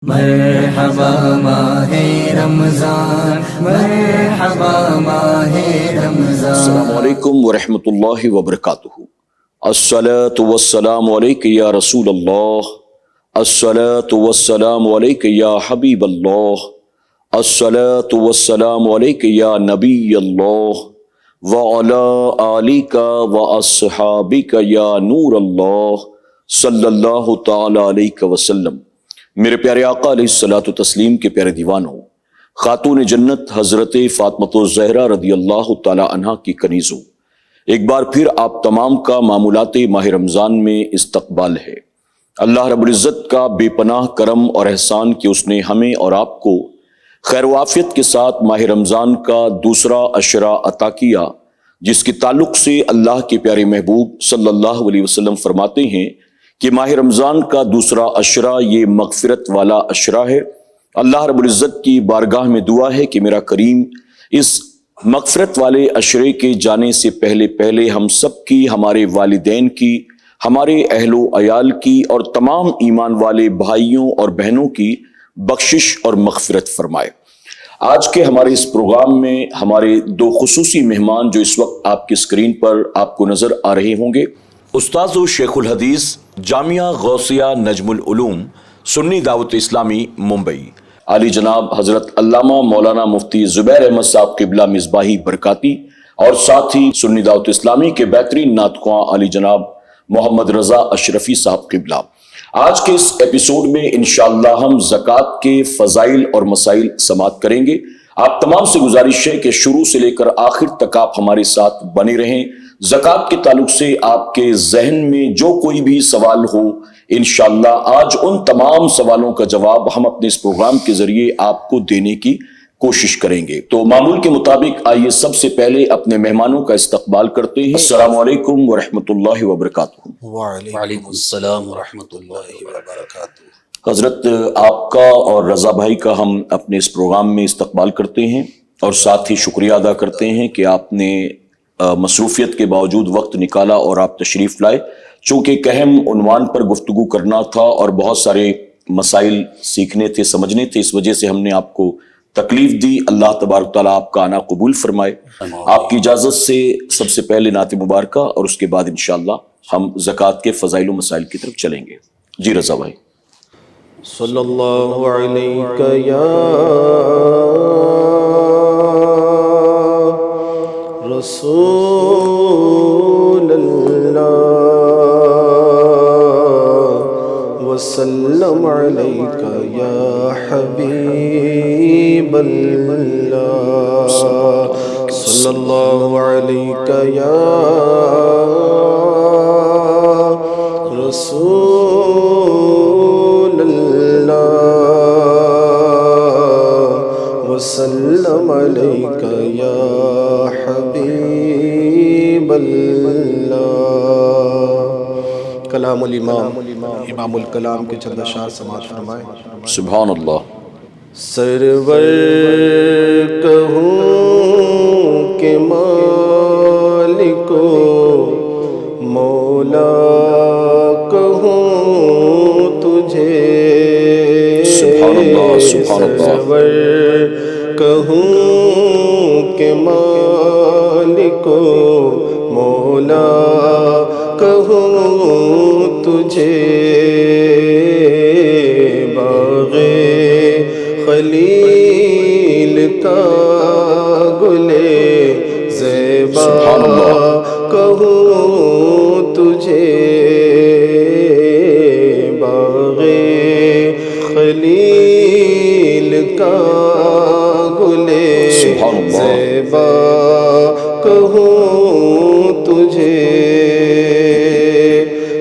مرحبا ماہ رمضان، مرحبا ماہ رمضان۔ السلام علیکم ورحمۃ اللہ وبرکاتہ۔ الصلاۃ والسلام علیک یا رسول اللہ، الصلاۃ والسلام علیک یا حبیب اللہ، الصلاۃ والسلام علیک یا نبی اللہ، وعلی آلک واصحابک یا نور اللہ، صلی اللہ تعالی علیہ وسلم۔ میرے پیارے آقا علیہ الصلوۃ والتسلیم کے پیارے دیوانوں، خاتون جنت حضرت فاطمۃ الزہرا رضی اللہ تعالی عنہا کی کنیزوں، ایک بار پھر آپ تمام کا معمولات ماہ رمضان میں استقبال ہے۔ اللہ رب العزت کا بے پناہ کرم اور احسان کہ اس نے ہمیں اور آپ کو خیر و عافیت کے ساتھ ماہ رمضان کا دوسرا عشرہ عطا کیا، جس کے تعلق سے اللہ کے پیارے محبوب صلی اللہ علیہ وسلم فرماتے ہیں کہ ماہ رمضان کا دوسرا عشرہ یہ مغفرت والا عشرہ ہے۔ اللہ رب العزت کی بارگاہ میں دعا ہے کہ میرا کریم اس مغفرت والے عشرے کے جانے سے پہلے ہم سب کی، ہمارے والدین کی، ہمارے اہل و عیال کی اور تمام ایمان والے بھائیوں اور بہنوں کی بخشش اور مغفرت فرمائے۔ آج کے ہمارے اس پروگرام میں ہمارے دو خصوصی مہمان جو اس وقت آپ کی اسکرین پر آپ کو نظر آ رہے ہوں گے، استاذ و شیخ الحدیث جامعہ غوثیہ نجم العلوم سنی دعوت اسلامی ممبئی، علی جناب حضرت علامہ مولانا مفتی زبیر احمد صاحب قبلہ مصباحی برکاتی، اور ساتھ ہی سنی دعوت اسلامی کے بہترین نعت خواں علی جناب محمد رضا اشرفی صاحب قبلہ۔ آج کے اس ایپیسوڈ میں انشاءاللہ ہم زکوٰۃ کے فضائل اور مسائل سماعت کریں گے۔ آپ تمام سے گزارش ہے کہ شروع سے لے کر آخر تک آپ ہمارے ساتھ بنے رہیں۔ زکوٰۃ کے تعلق سے آپ کے ذہن میں جو کوئی بھی سوال ہو، انشاءاللہ آج ان تمام سوالوں کا جواب ہم اپنے اس پروگرام کے ذریعے آپ کو دینے کی کوشش کریں گے۔ تو معمول کے مطابق آئیے سب سے پہلے اپنے مہمانوں کا استقبال کرتے ہیں۔ السلام علیکم ورحمۃ اللہ وبرکاتہ۔ وعلیکم السلام ورحمۃ اللہ وبرکاتہ۔ حضرت آپ کا اور رضا بھائی کا ہم اپنے اس پروگرام میں استقبال کرتے ہیں، اور ساتھ ہی شکریہ ادا کرتے ہیں کہ آپ نے مصروفیت کے باوجود وقت نکالا اور آپ تشریف لائے۔ چونکہ ایک اہم عنوان پر گفتگو کرنا تھا اور بہت سارے مسائل سیکھنے تھے، سمجھنے تھے، اس وجہ سے ہم نے آپ کو تکلیف دی۔ اللہ تبارک تعالیٰ آپ کا آنا قبول فرمائے۔ آپ کی اجازت سے سب سے پہلے نعت مبارکہ اور اس کے بعد انشاءاللہ ہم زکوٰۃ کے فضائل و مسائل کی طرف چلیں گے۔ جی رضا بھائی۔ صلی اللہ علیہ یا رسول اللہ وسلم علیک یا حبیب اللہ، صلی اللہ علیک یا رسول اللہ وسلم علیک یا حبیب اللہ۔ کلام الامام امام الکلام کے چند اشعار سماعت فرمائیں۔ سبحان اللہ۔ سرور کہوں کہ مالک مولا کہوں تجھے، سبحان اللہ سبحان اللہ۔ سرور کہوں کہ مالک مولا کہوں تجھے، باغ خلیل کا گلے زیبا کہوں تجھے، باغ خلیل کا گلے زیبا کہوں تجھے۔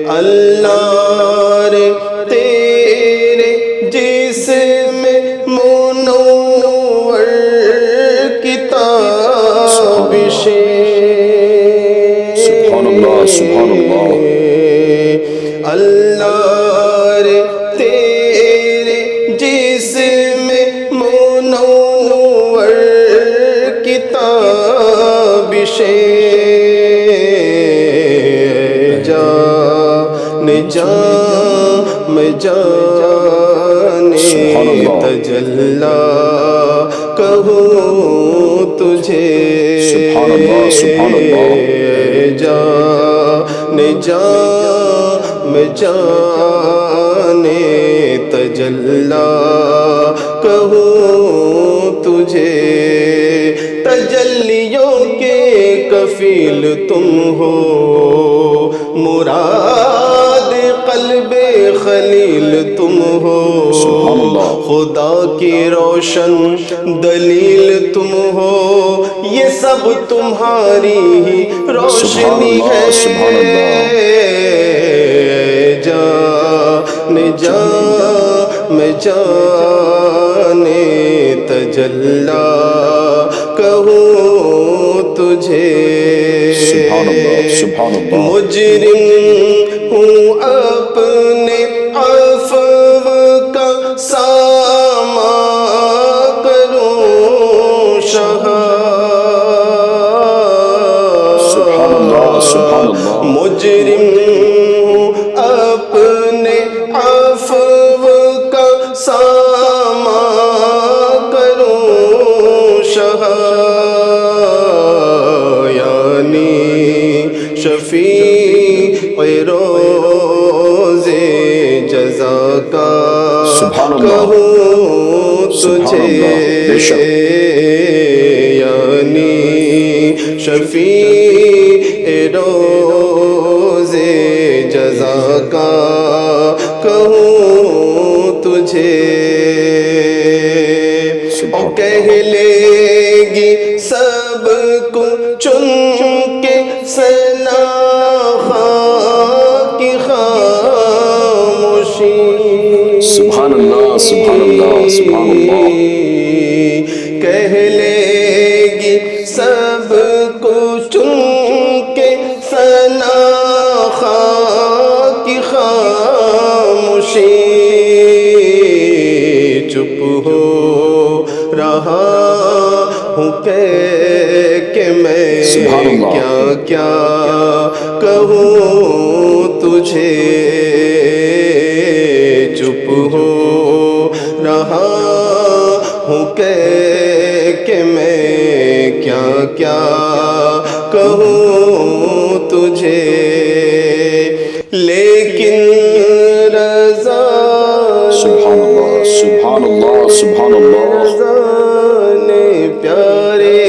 اللہ رے تیرے جسم منور کتابش، سبحان اللہ سبحان اللہ۔ اللہ رے تیرے جسم منور کتابش، جان جان میں جانے تجلا کہوں تجھے سبحان اللہ سبحان اللہ میں جانے تجلا کہوں تجھے تجلیوں کے کفیل تم ہو مراد قلب خلیل تم ہو سبحان اللہ خدا کی روشن دلیل تم ہو یہ سب تمہاری ہی روشنی ہے سبحان اللہ میں جانے تجلا کہوں تجھے سبحان اللہ سبحان اللہ مجرم ہوں اپنے عفو کا سامان کروں شاہ سبحان اللہ سبحان اللہ مجرم ہوں اپنے عفو کا سامان کروں شاہ یعنی شفیع روز جزا کا سبحان اللہ کہوں تجھے بے شک یعنی شفیع روز جزا کا کہوں تجھے اور کہہ لے گی سب کو چن کے ثنا کی خاموشی سبحان اللہ سبحان اللہ سبحان اللہ کہہ لے گی سب کو چن کے ثنا کی خاموشی چپ ہو رہا ہوں کہ میں سبحان اللہ کیا کیا کہوں تجھے چپ ہو رہا ہوں کہ میں کیا کیا کہوں تجھے لیکن رضا سبحان اللہ سبحان اللہ سبحان اللہ رضا نے پیارے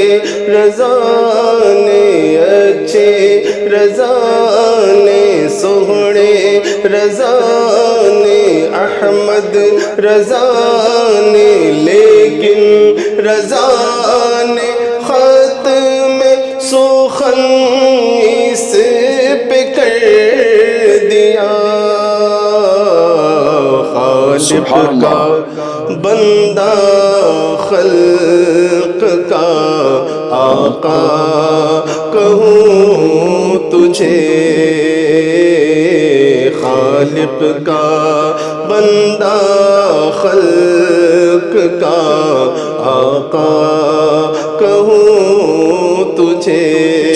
رضا نے اچھے رضا نے سوہنے رضا نے احمد رضا نے لیکن رضا نے خط میں سخن اس پہ کر دیا خالق کا بندہ خلق کا آقا کہوں تجھے خالق کا بندہ خلق کا آقا کہوں تجھے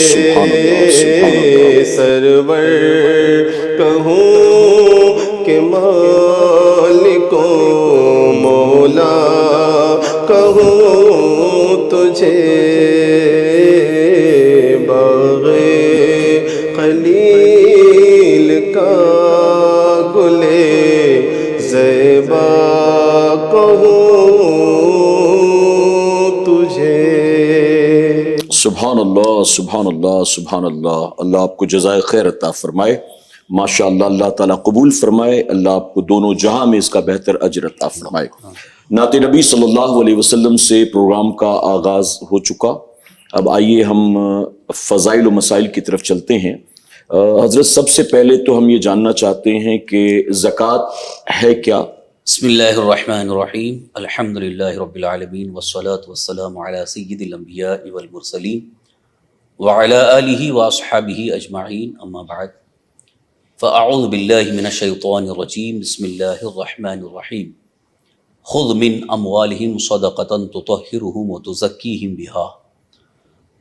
سرور کہوں کہ مالک و مولا کہوں تجھے باغ خلیل کا گلے زیبا کہوں تجھے سبحان اللہ سبحان اللہ سبحان اللہ اللہ آپ کو جزائے خیر عطا فرمائے ماشاء اللہ اللہ تعالیٰ قبول فرمائے اللہ آپ کو دونوں جہاں میں اس کا بہتر اجر عطا فرمائے نعت نبی صلی اللہ علیہ وسلم سے پروگرام کا آغاز ہو چکا اب آئیے ہم فضائل و مسائل کی طرف چلتے ہیں حضرت سب سے پہلے تو ہم یہ جاننا چاہتے ہیں کہ زکوٰۃ ہے کیا بسم اللہ الرحمن الرحیم الحمد للہ رب العالمین والصلاة والسلام علی سید الانبیاء والمرسلین وعلی آلہ واصحابہ اجمعین اما بعد فاعوذ باللہ من الشیطان الرجیم بسم اللہ الرحمن الرحیم خذ من اموالہم صدقۃ تطہرہم وتزکیہم بہا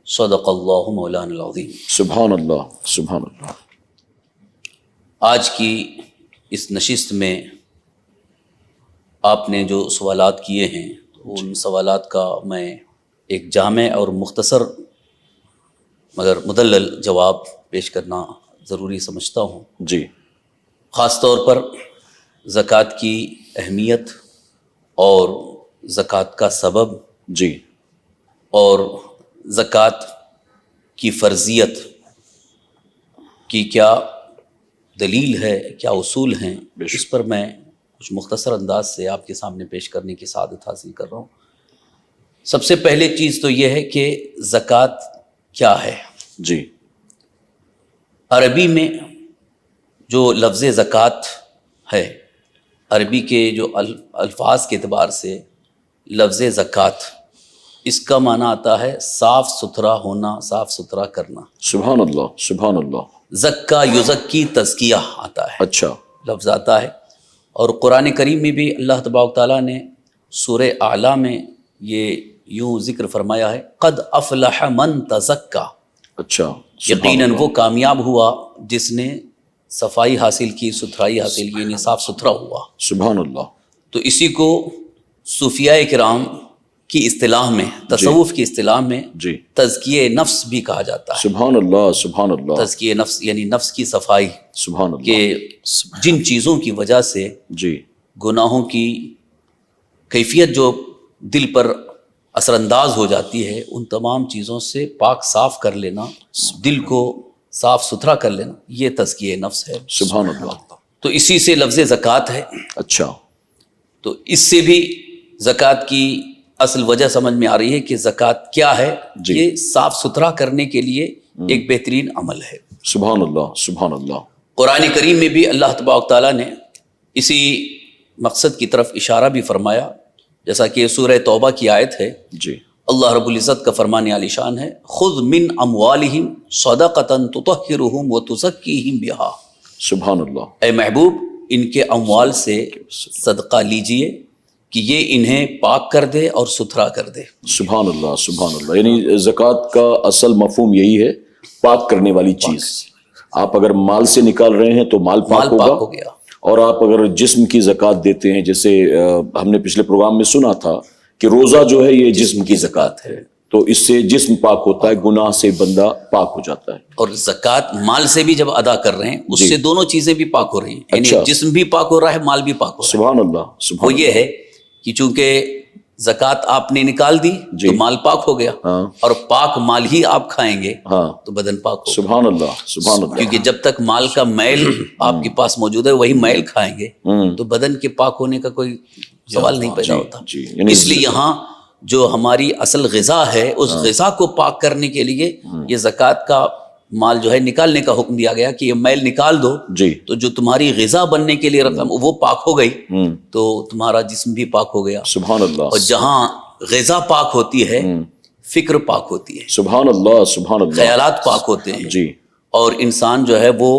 صدق اللہ مولانا العظیم سبحان اللہ سبحان اللہ آج کی اس نشست میں آپ نے جو سوالات کیے ہیں ان سوالات کا میں ایک جامع اور مختصر مگر مدلل جواب پیش کرنا ضروری سمجھتا ہوں. جی. خاص طور پر زکوٰۃ کی اہمیت اور زکوٰۃ کا سبب، جی. اور زکوٰۃ کی فرضیت کی کیا دلیل ہے، کیا اصول ہیں، اس پر میں کچھ مختصر انداز سے آپ کے سامنے پیش کرنے کی سعادت حاصل کر رہا ہوں. سب سے پہلے چیز تو یہ ہے کہ زکوٰۃ کیا ہے. جی. عربی میں جو لفظ زکوٰۃ ہے، عربی کے جو الفاظ کے اعتبار سے لفظ زکوٰۃ، اس کا معنی آتا ہے صاف ستھرا ہونا، صاف ستھرا کرنا. سبحان اللہ، سبحان اللہ. زکا یزکی تزکیہ آتا ہے، اچھا لفظ آتا ہے. اور قرآن کریم میں بھی اللہ تبارک تعالیٰ نے سورہ اعلیٰ میں یہ یوں ذکر فرمایا ہے، قد افلح من تزکا. اچھا. یقیناً وہ کامیاب ہوا جس نے صفائی حاصل کی، ستھرائی حاصل کی، یعنی صاف ستھرا ہوا. سبحان اللہ. تو اسی کو صوفیاء کرام کی اصطلاح میں، تصوف کی اصطلاح میں جی. تزکیہ نفس بھی کہا جاتا ہے. سبحان اللہ، سبحان اللہ. تزکیہ نفس یعنی نفس کی صفائی، سبحان اللہ. کہ جن چیزوں کی وجہ سے جی. گناہوں کی کیفیت جو دل پر اثر انداز ہو جاتی ہے، ان تمام چیزوں سے پاک صاف کر لینا، دل کو صاف ستھرا کر لینا، یہ تزکیہ نفس ہے. سبحان اللہ. تو اسی سے لفظ زکوٰۃ ہے. اچھا. تو اس سے بھی زکوٰۃ کی اصل وجہ سمجھ میں آ رہی ہے کہ زکوٰۃ کیا ہے. جی. یہ صاف ستھرا کرنے کے لیے ایک بہترین عمل ہے. سبحان اللہ، سبحان اللہ. قرآن کریم میں بھی اللہ تبارک تعالیٰ نے اسی مقصد کی طرف اشارہ بھی فرمایا، جیسا کہ سورہ توبہ کی آیت ہے. جی. اللہ رب العزت کا فرمان عالی شان ہے، خذ من اموالہم صدقۃ تطہرہم وتزکیہم بہا. سبحان اللہ. اے محبوب، ان کے اموال سے صدقہ لیجئے کہ یہ انہیں پاک کر دے اور ستھرا کر دے. سبحان اللہ، سبحان اللہ. یعنی زکوٰۃ کا اصل مفہوم یہی ہے، پاک کرنے والی چیز. آپ اگر مال سے نکال رہے ہیں تو مال پاک ہوگا، ہو گیا. اور آپ اگر جسم کی زکوٰۃ دیتے ہیں، جیسے ہم نے پچھلے پروگرام میں سنا تھا کہ روزہ جو ہے یہ جسم کی زکوٰۃ ہے، تو اس سے جسم پاک ہوتا ہے، گناہ سے بندہ پاک ہو جاتا ہے. اور زکوٰۃ مال سے بھی جب ادا کر رہے ہیں، اس سے دونوں چیزیں بھی پاک ہو رہی ہیں، یعنی اچھا. جسم بھی پاک ہو رہا ہے، مال بھی پاک ہو رہا ہے. سبحان اللہ، سبحان وہ یہ ہے کہ چونکہ زکوٰۃ آپ نے نکال دی تو مال پاک ہو گیا، اور پاک مال ہی آپ کھائیں گے تو بدن پاک ہوگا. سبحان اللہ، سبحان اللہ. کیونکہ جب تک مال کا میل آپ کے پاس موجود ہے، وہی میل کھائیں گے تو بدن کے پاک ہونے کا کوئی سوال نہیں پیدا ہوتا. اس لیے یہاں جو ہماری اصل غذا ہے، اس غذا کو پاک کرنے کے لیے یہ زکوٰۃ کا مال جو ہے نکالنے کا حکم دیا گیا کہ یہ میل نکال دو. جی. تو جو تمہاری غذا بننے کے لیے رقم وہ پاک ہو گئی تو تمہارا جسم بھی پاک ہو گیا. سبحان اللہ. اور جہاں غذا پاک ہوتی ہے، فکر پاک ہوتی ہے، سبحان اللہ، سبحان اللہ. خیالات پاک ہوتے ہیں. جی. اور انسان جو ہے وہ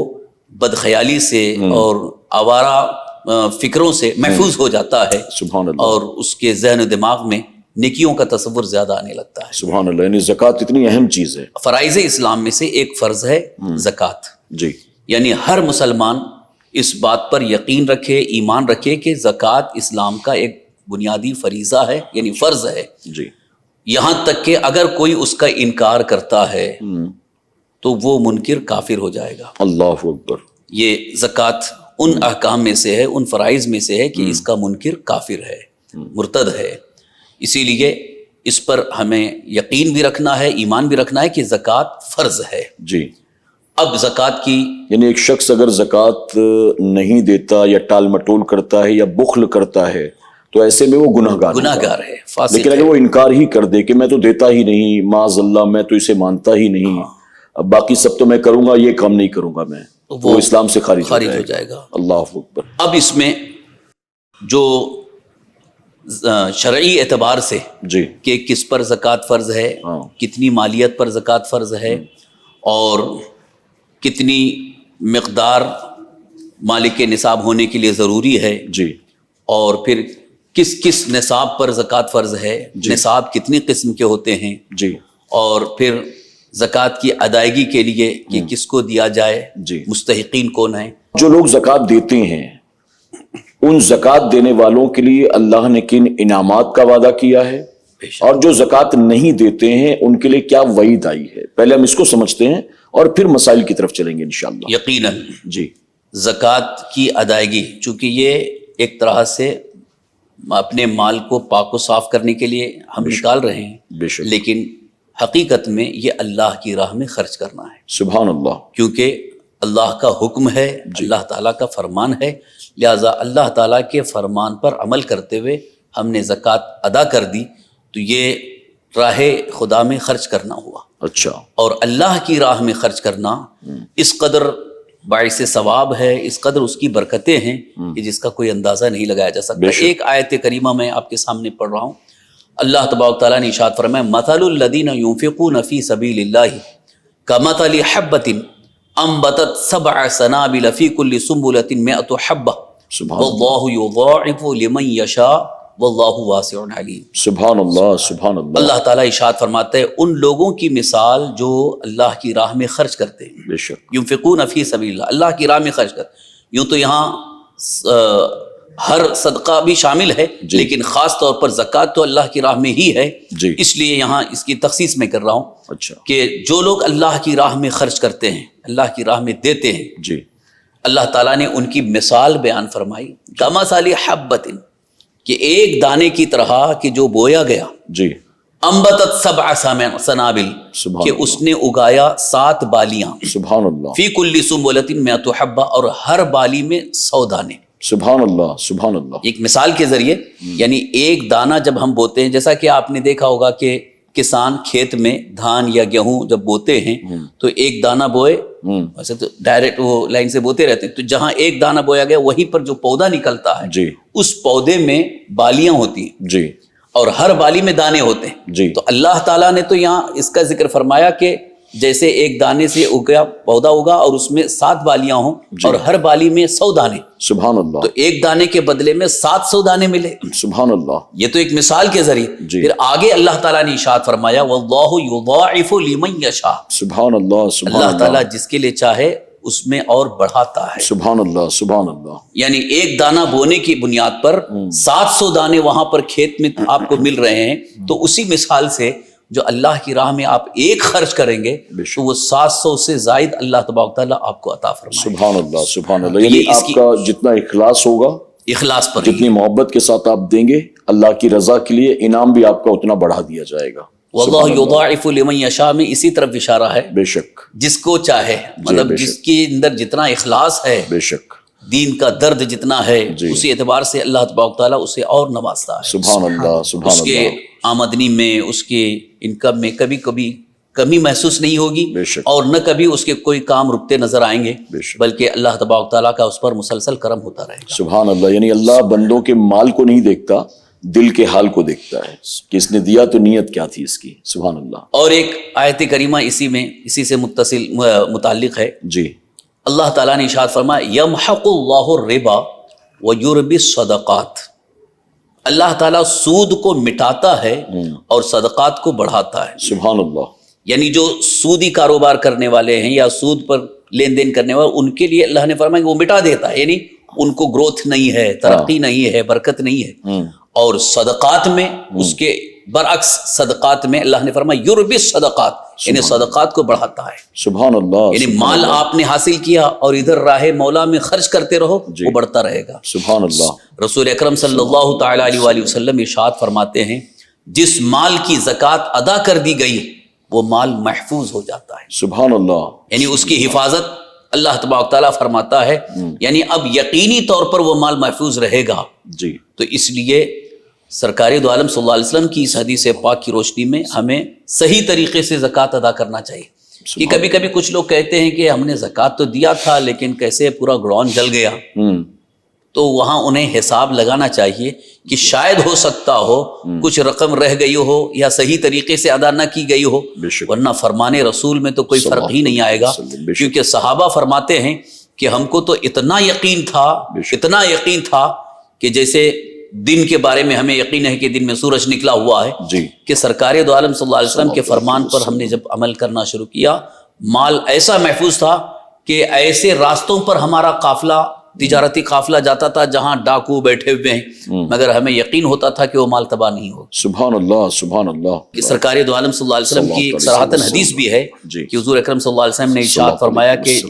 بدخیالی سے اور آوارہ فکروں سے محفوظ ہو جاتا ہے. سبحان اللہ. اور اس کے ذہن و دماغ میں نیکیوں کا تصور زیادہ آنے لگتا ہے. سبحان اللہ. یعنی زکوٰۃ اتنی اہم چیز ہے. فرائض اسلام میں سے ایک فرض ہے زکوٰۃ. جی. یعنی ہر مسلمان اس بات پر یقین رکھے، ایمان رکھے کہ زکوٰۃ اسلام کا ایک بنیادی فریضہ ہے، یعنی فرض ہے. جی. یہاں تک کہ اگر کوئی اس کا انکار کرتا ہے تو وہ منکر کافر ہو جائے گا. اللہ اکبر. یہ زکوٰۃ ان احکام میں سے ہے، ان فرائض میں سے ہے کہ اس کا منکر کافر ہے، مرتد ہے. اسی لیے اس پر ہمیں یقین بھی رکھنا ہے، ایمان بھی رکھنا ہے کہ زکوٰۃ فرض ہے. جی. اب زکوٰۃ کی یعنی ایک شخص اگر زکوٰۃ نہیں دیتا یا ٹال مٹول کرتا ہے یا بخل کرتا ہے تو ایسے میں وہ گناہگار ہے، فاسق لیکن اگر وہ انکار ہی کر دے کہ میں تو دیتا ہی نہیں، معاذ اللہ میں تو اسے مانتا ہی نہیں، اب باقی سب تو میں کروں گا، یہ کام نہیں کروں گا میں، وہ اسلام سے خارج ہو جائے گا. اللہ اکبر. اب اس میں جو شرعی اعتبار سے جی کہ کس پر زکوٰۃ فرض ہے، کتنی مالیت پر زکوٰۃ فرض ہے، اور کتنی مقدار مالک نصاب ہونے کے لیے ضروری ہے، جی، اور پھر کس کس نصاب پر زکوٰۃ فرض ہے، نصاب کتنی قسم کے ہوتے ہیں، جی، اور پھر زکوٰۃ کی ادائیگی کے لیے کہ کس کو دیا جائے، جی، مستحقین کون ہیں. جو لوگ زکوٰۃ دیتے ہیں ان زکوٰۃ دینے والوں کے لیے اللہ نے کن انعامات کا وعدہ کیا ہے اور جو زکوٰۃ نہیں دیتے ہیں ان کے لیے کیا وعید آئی ہے؟ پہلے ہم اس کو سمجھتے ہیں اور پھر مسائل کی طرف چلیں گے انشاءاللہ۔ یقیناً جی، زکوٰۃ کی ادائیگی، چونکہ یہ ایک طرح سے اپنے مال کو پاک و صاف کرنے کے لیے ہم نکال رہے ہیں، بے شک، لیکن حقیقت میں یہ اللہ کی راہ میں خرچ کرنا ہے، سبحان اللہ، کیونکہ اللہ کا حکم ہے، اللہ تعالیٰ کا فرمان ہے، لہٰذا اللہ تعالیٰ کے فرمان پر عمل کرتے ہوئے ہم نے زکوٰۃ ادا کر دی تو یہ راہ خدا میں خرچ کرنا ہوا۔ اچھا، اور اللہ کی راہ میں خرچ کرنا اس قدر باعث ثواب ہے، اس قدر اس کی برکتیں ہیں کہ جس کا کوئی اندازہ نہیں لگایا جا سکتا۔ ایک آیت کریمہ میں آپ کے سامنے پڑھ رہا ہوں، اللہ تبارک تعالیٰ نے ارشاد فرمایا مثل الذین ينفقون فی سبیل اللہ کمثل حبۃ انبتت سبع سنابل فی کل سنبلۃ مئۃ حبۃ سبحان اللہ، واللہ یضاعف لمن یشاء واللہ واسع علیم۔ سبحان اللہ، سبحان اللہ، اللہ تعالیٰ ارشاد فرماتا ہے ان لوگوں کی مثال جو اللہ کی راہ میں خرچ کرتے ہیں، بے شک، ينفقون فی سبیل اللہ، اللہ کی راہ میں خرچ کرتے۔ یوں تو یہاں ہر صدقہ بھی شامل ہے، جی، لیکن خاص طور پر زکوٰۃ تو اللہ کی راہ میں ہی ہے، جی، اس لیے یہاں اس کی تخصیص میں کر رہا ہوں اچھا، کہ جو لوگ اللہ کی راہ میں خرچ کرتے ہیں، اللہ کی راہ میں دیتے ہیں، جی، اللہ تعالیٰ نے ان کی مثال بیان فرمائی کمثل حبۃ، کہ ایک دانے کی طرح کہ جو بویا گیا، جی، انبتت سبع سنابل، سبحان کہ اس نے اگایا 7 بالیاں، سبحان اللہ، فی کل سنبلۃ مئۃ حبۃ، اور ہر بالی میں 100 دانے۔ سبحان اللہ، سبحان اللہ، ایک مثال کے ذریعے یعنی ایک دانہ جب ہم بوتے ہیں، جیسا کہ آپ نے دیکھا ہوگا کہ کسان کھیت میں دھان یا گیہوں جب بوتے ہیں تو ایک دانہ بوئے، ویسے تو ڈائریکٹ وہ لائن سے بوتے رہتے ہیں، تو جہاں ایک دانہ بویا گیا وہیں پر جو پودا نکلتا ہے، جی، اس پودے میں بالیاں ہوتی ہیں جی، اور ہر بالی میں دانے ہوتے ہیں۔ جی، تو اللہ تعالیٰ نے تو یہاں اس کا ذکر فرمایا کہ جیسے ایک دانے سے اگیا پودا ہوگا اور اس میں 7 بالیاں ہوں اور ہر بالی میں 100 دانے، سبحان اللہ، تو ایک دانے کے بدلے میں 700 دانے ملے۔ سبحان اللہ، یہ تو ایک مثال کے ذریعے۔ جی، پھر آگے اللہ تعالیٰ نے ارشاد فرمایا واللہ یضاعف لمن یشاء، سبحان اللہ، سبحان اللہ اللہ، تعالیٰ جس کے لیے چاہے اس میں اور بڑھاتا ہے۔ سبحان اللہ، سبحان اللہ، یعنی ایک دانہ بونے کی بنیاد پر 700 دانے وہاں پر کھیت میں آپ کو مل رہے ہیں، تو اسی مثال سے جو اللہ کی راہ میں آپ ایک خرچ کریں گے تو وہ 700 سے زائد اللہ تبارک تعالیٰ آپ کو عطا فرمائے۔ سبحان اللہ، سبحان اللہ، یعنی یہ اس آپ کی کا جتنا اخلاص ہوگا، اخلاص پر جتنی محبت کے ساتھ آپ دیں گے اللہ کی رضا کے لیے، انعام بھی آپ کا اتنا بڑھا دیا جائے گا۔ واللہ یضاعف لمن یشاء میں اسی طرف اشارہ ہے، بے شک، جس کو چاہے، مطلب بے جس کے اندر جتنا اخلاص ہے، بے شک، دین کا درد جتنا ہے، جی، اسی اعتبار سے اللہ تبارک تعالیٰ اسے اور نوازتا ہے۔ سبحان اللہ، سبحان اس کے اللہ، آمدنی میں، اس کے انکم میں کبھی کبھی کمی محسوس نہیں ہوگی، بے شک، اور نہ کبھی اس کے کوئی کام رکتے نظر آئیں گے، بے شک، بلکہ اللہ تبارک تعالیٰ کا اس پر مسلسل کرم ہوتا رہے گا۔ سبحان اللہ، یعنی اللہ بندوں کے مال کو نہیں دیکھتا، دل کے حال کو دیکھتا ہے کہ اس نے دیا تو نیت کیا تھی اس کی۔ سبحان اللہ۔ اور ایک آیت کریمہ اسی سے متعلق ہے، جی، اللہ تعالیٰ نے ارشاد فرمایا یمحق اللہ الربا ویربی الصدقات، اللہ تعالیٰ سود کو مٹاتا ہے اور صدقات کو بڑھاتا ہے۔ سبحان اللہ، یعنی جو سودی کاروبار کرنے والے ہیں یا سود پر لین دین کرنے والے، ان کے لیے اللہ نے فرمایا کہ وہ مٹا دیتا ہے، یعنی ان کو گروتھ نہیں ہے، ترقی نہیں ہے، برکت نہیں ہے۔ اور صدقات میں اس کے برعکس صدقات میں اللہ نے فرمایا یربی الصدقات، یعنی صدقات کو بڑھاتا ہے۔ سبحان اللہ، یعنی سبحان مال اللہ، آپ نے حاصل کیا اور ادھر راہ مولا میں خرچ کرتے رہو، وہ بڑھتا رہے گا۔ سبحان اللہ، رسول اکرم صلی اللہ تعالی علیہ وآلہ وسلم ارشاد فرماتے ہیں جس مال کی زکوٰۃ ادا کر دی گئی وہ مال محفوظ ہو جاتا ہے، سبحان اللہ، یعنی اس کی حفاظت اللہ تبارک تعالیٰ فرماتا ہے، یعنی اب یقینی طور پر وہ مال محفوظ رہے گا۔ جی، تو اس لیے سرکار دو عالم صلی اللہ علیہ وسلم کی اس حدیث پاک کی روشنی میں ہمیں صحیح طریقے سے زکوٰۃ ادا کرنا چاہیے۔ کہ کبھی کبھی کچھ لوگ کہتے ہیں کہ ہم نے زکوٰۃ تو دیا تھا لیکن کیسے پورا گراؤنڈ جل گیا، تو وہاں انہیں حساب لگانا چاہیے کہ شاید ہو سکتا ہو کچھ رقم رہ گئی ہو یا صحیح طریقے سے ادا نہ کی گئی ہو، ورنہ فرمان رسول میں تو کوئی فرق ہی نہیں آئے گا، کیونکہ صحابہ فرماتے ہیں کہ ہم کو تو اتنا یقین تھا کہ جیسے دن کے بارے میں ہمیں یقین ہے کہ دن میں سورج نکلا ہوا ہے، جی، کہ سرکار دو عالم صلی اللہ علیہ وسلم کے فرمان پر ہم نے جب عمل کرنا شروع کیا، مال ایسا محفوظ تھا کہ ایسے راستوں پر ہمارا قافلہ تجارتی قافلہ جاتا تھا جہاں ڈاکو بیٹھے ہوئے ہیں، مگر ہمیں یقین ہوتا تھا کہ وہ مال تباہ نہیں ہوگا۔ سبحان اللہ، سبحان اللہ۔ کہ سرکار دو عالم صلی اللہ علیہ وسلم کی ایک صراحتاً حدیث بھی ہے کہ حضور اکرم صلی اللہ علیہ وسلم نے ارشاد فرمایا کہ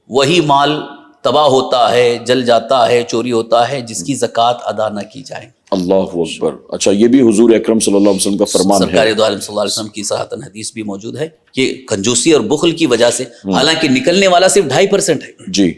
وہی مال تباہ ہوتا ہے، جل جاتا ہے، چوری ہوتا ہے جس کی زکوٰۃ ادا نہ کی جائے۔ اللہ اکبر۔ اچھا، یہ بھی حضور اکرم صلی اللہ علیہ وسلم کا فرمان ہے؟ سرکار دو عالم صلی اللہ علیہ وسلم کی صراحتاً حدیث بھی موجود ہے کہ کنجوسی اور بخل کی وجہ سے، حالانکہ نکلنے والا صرف 2.5% ہے۔ جی،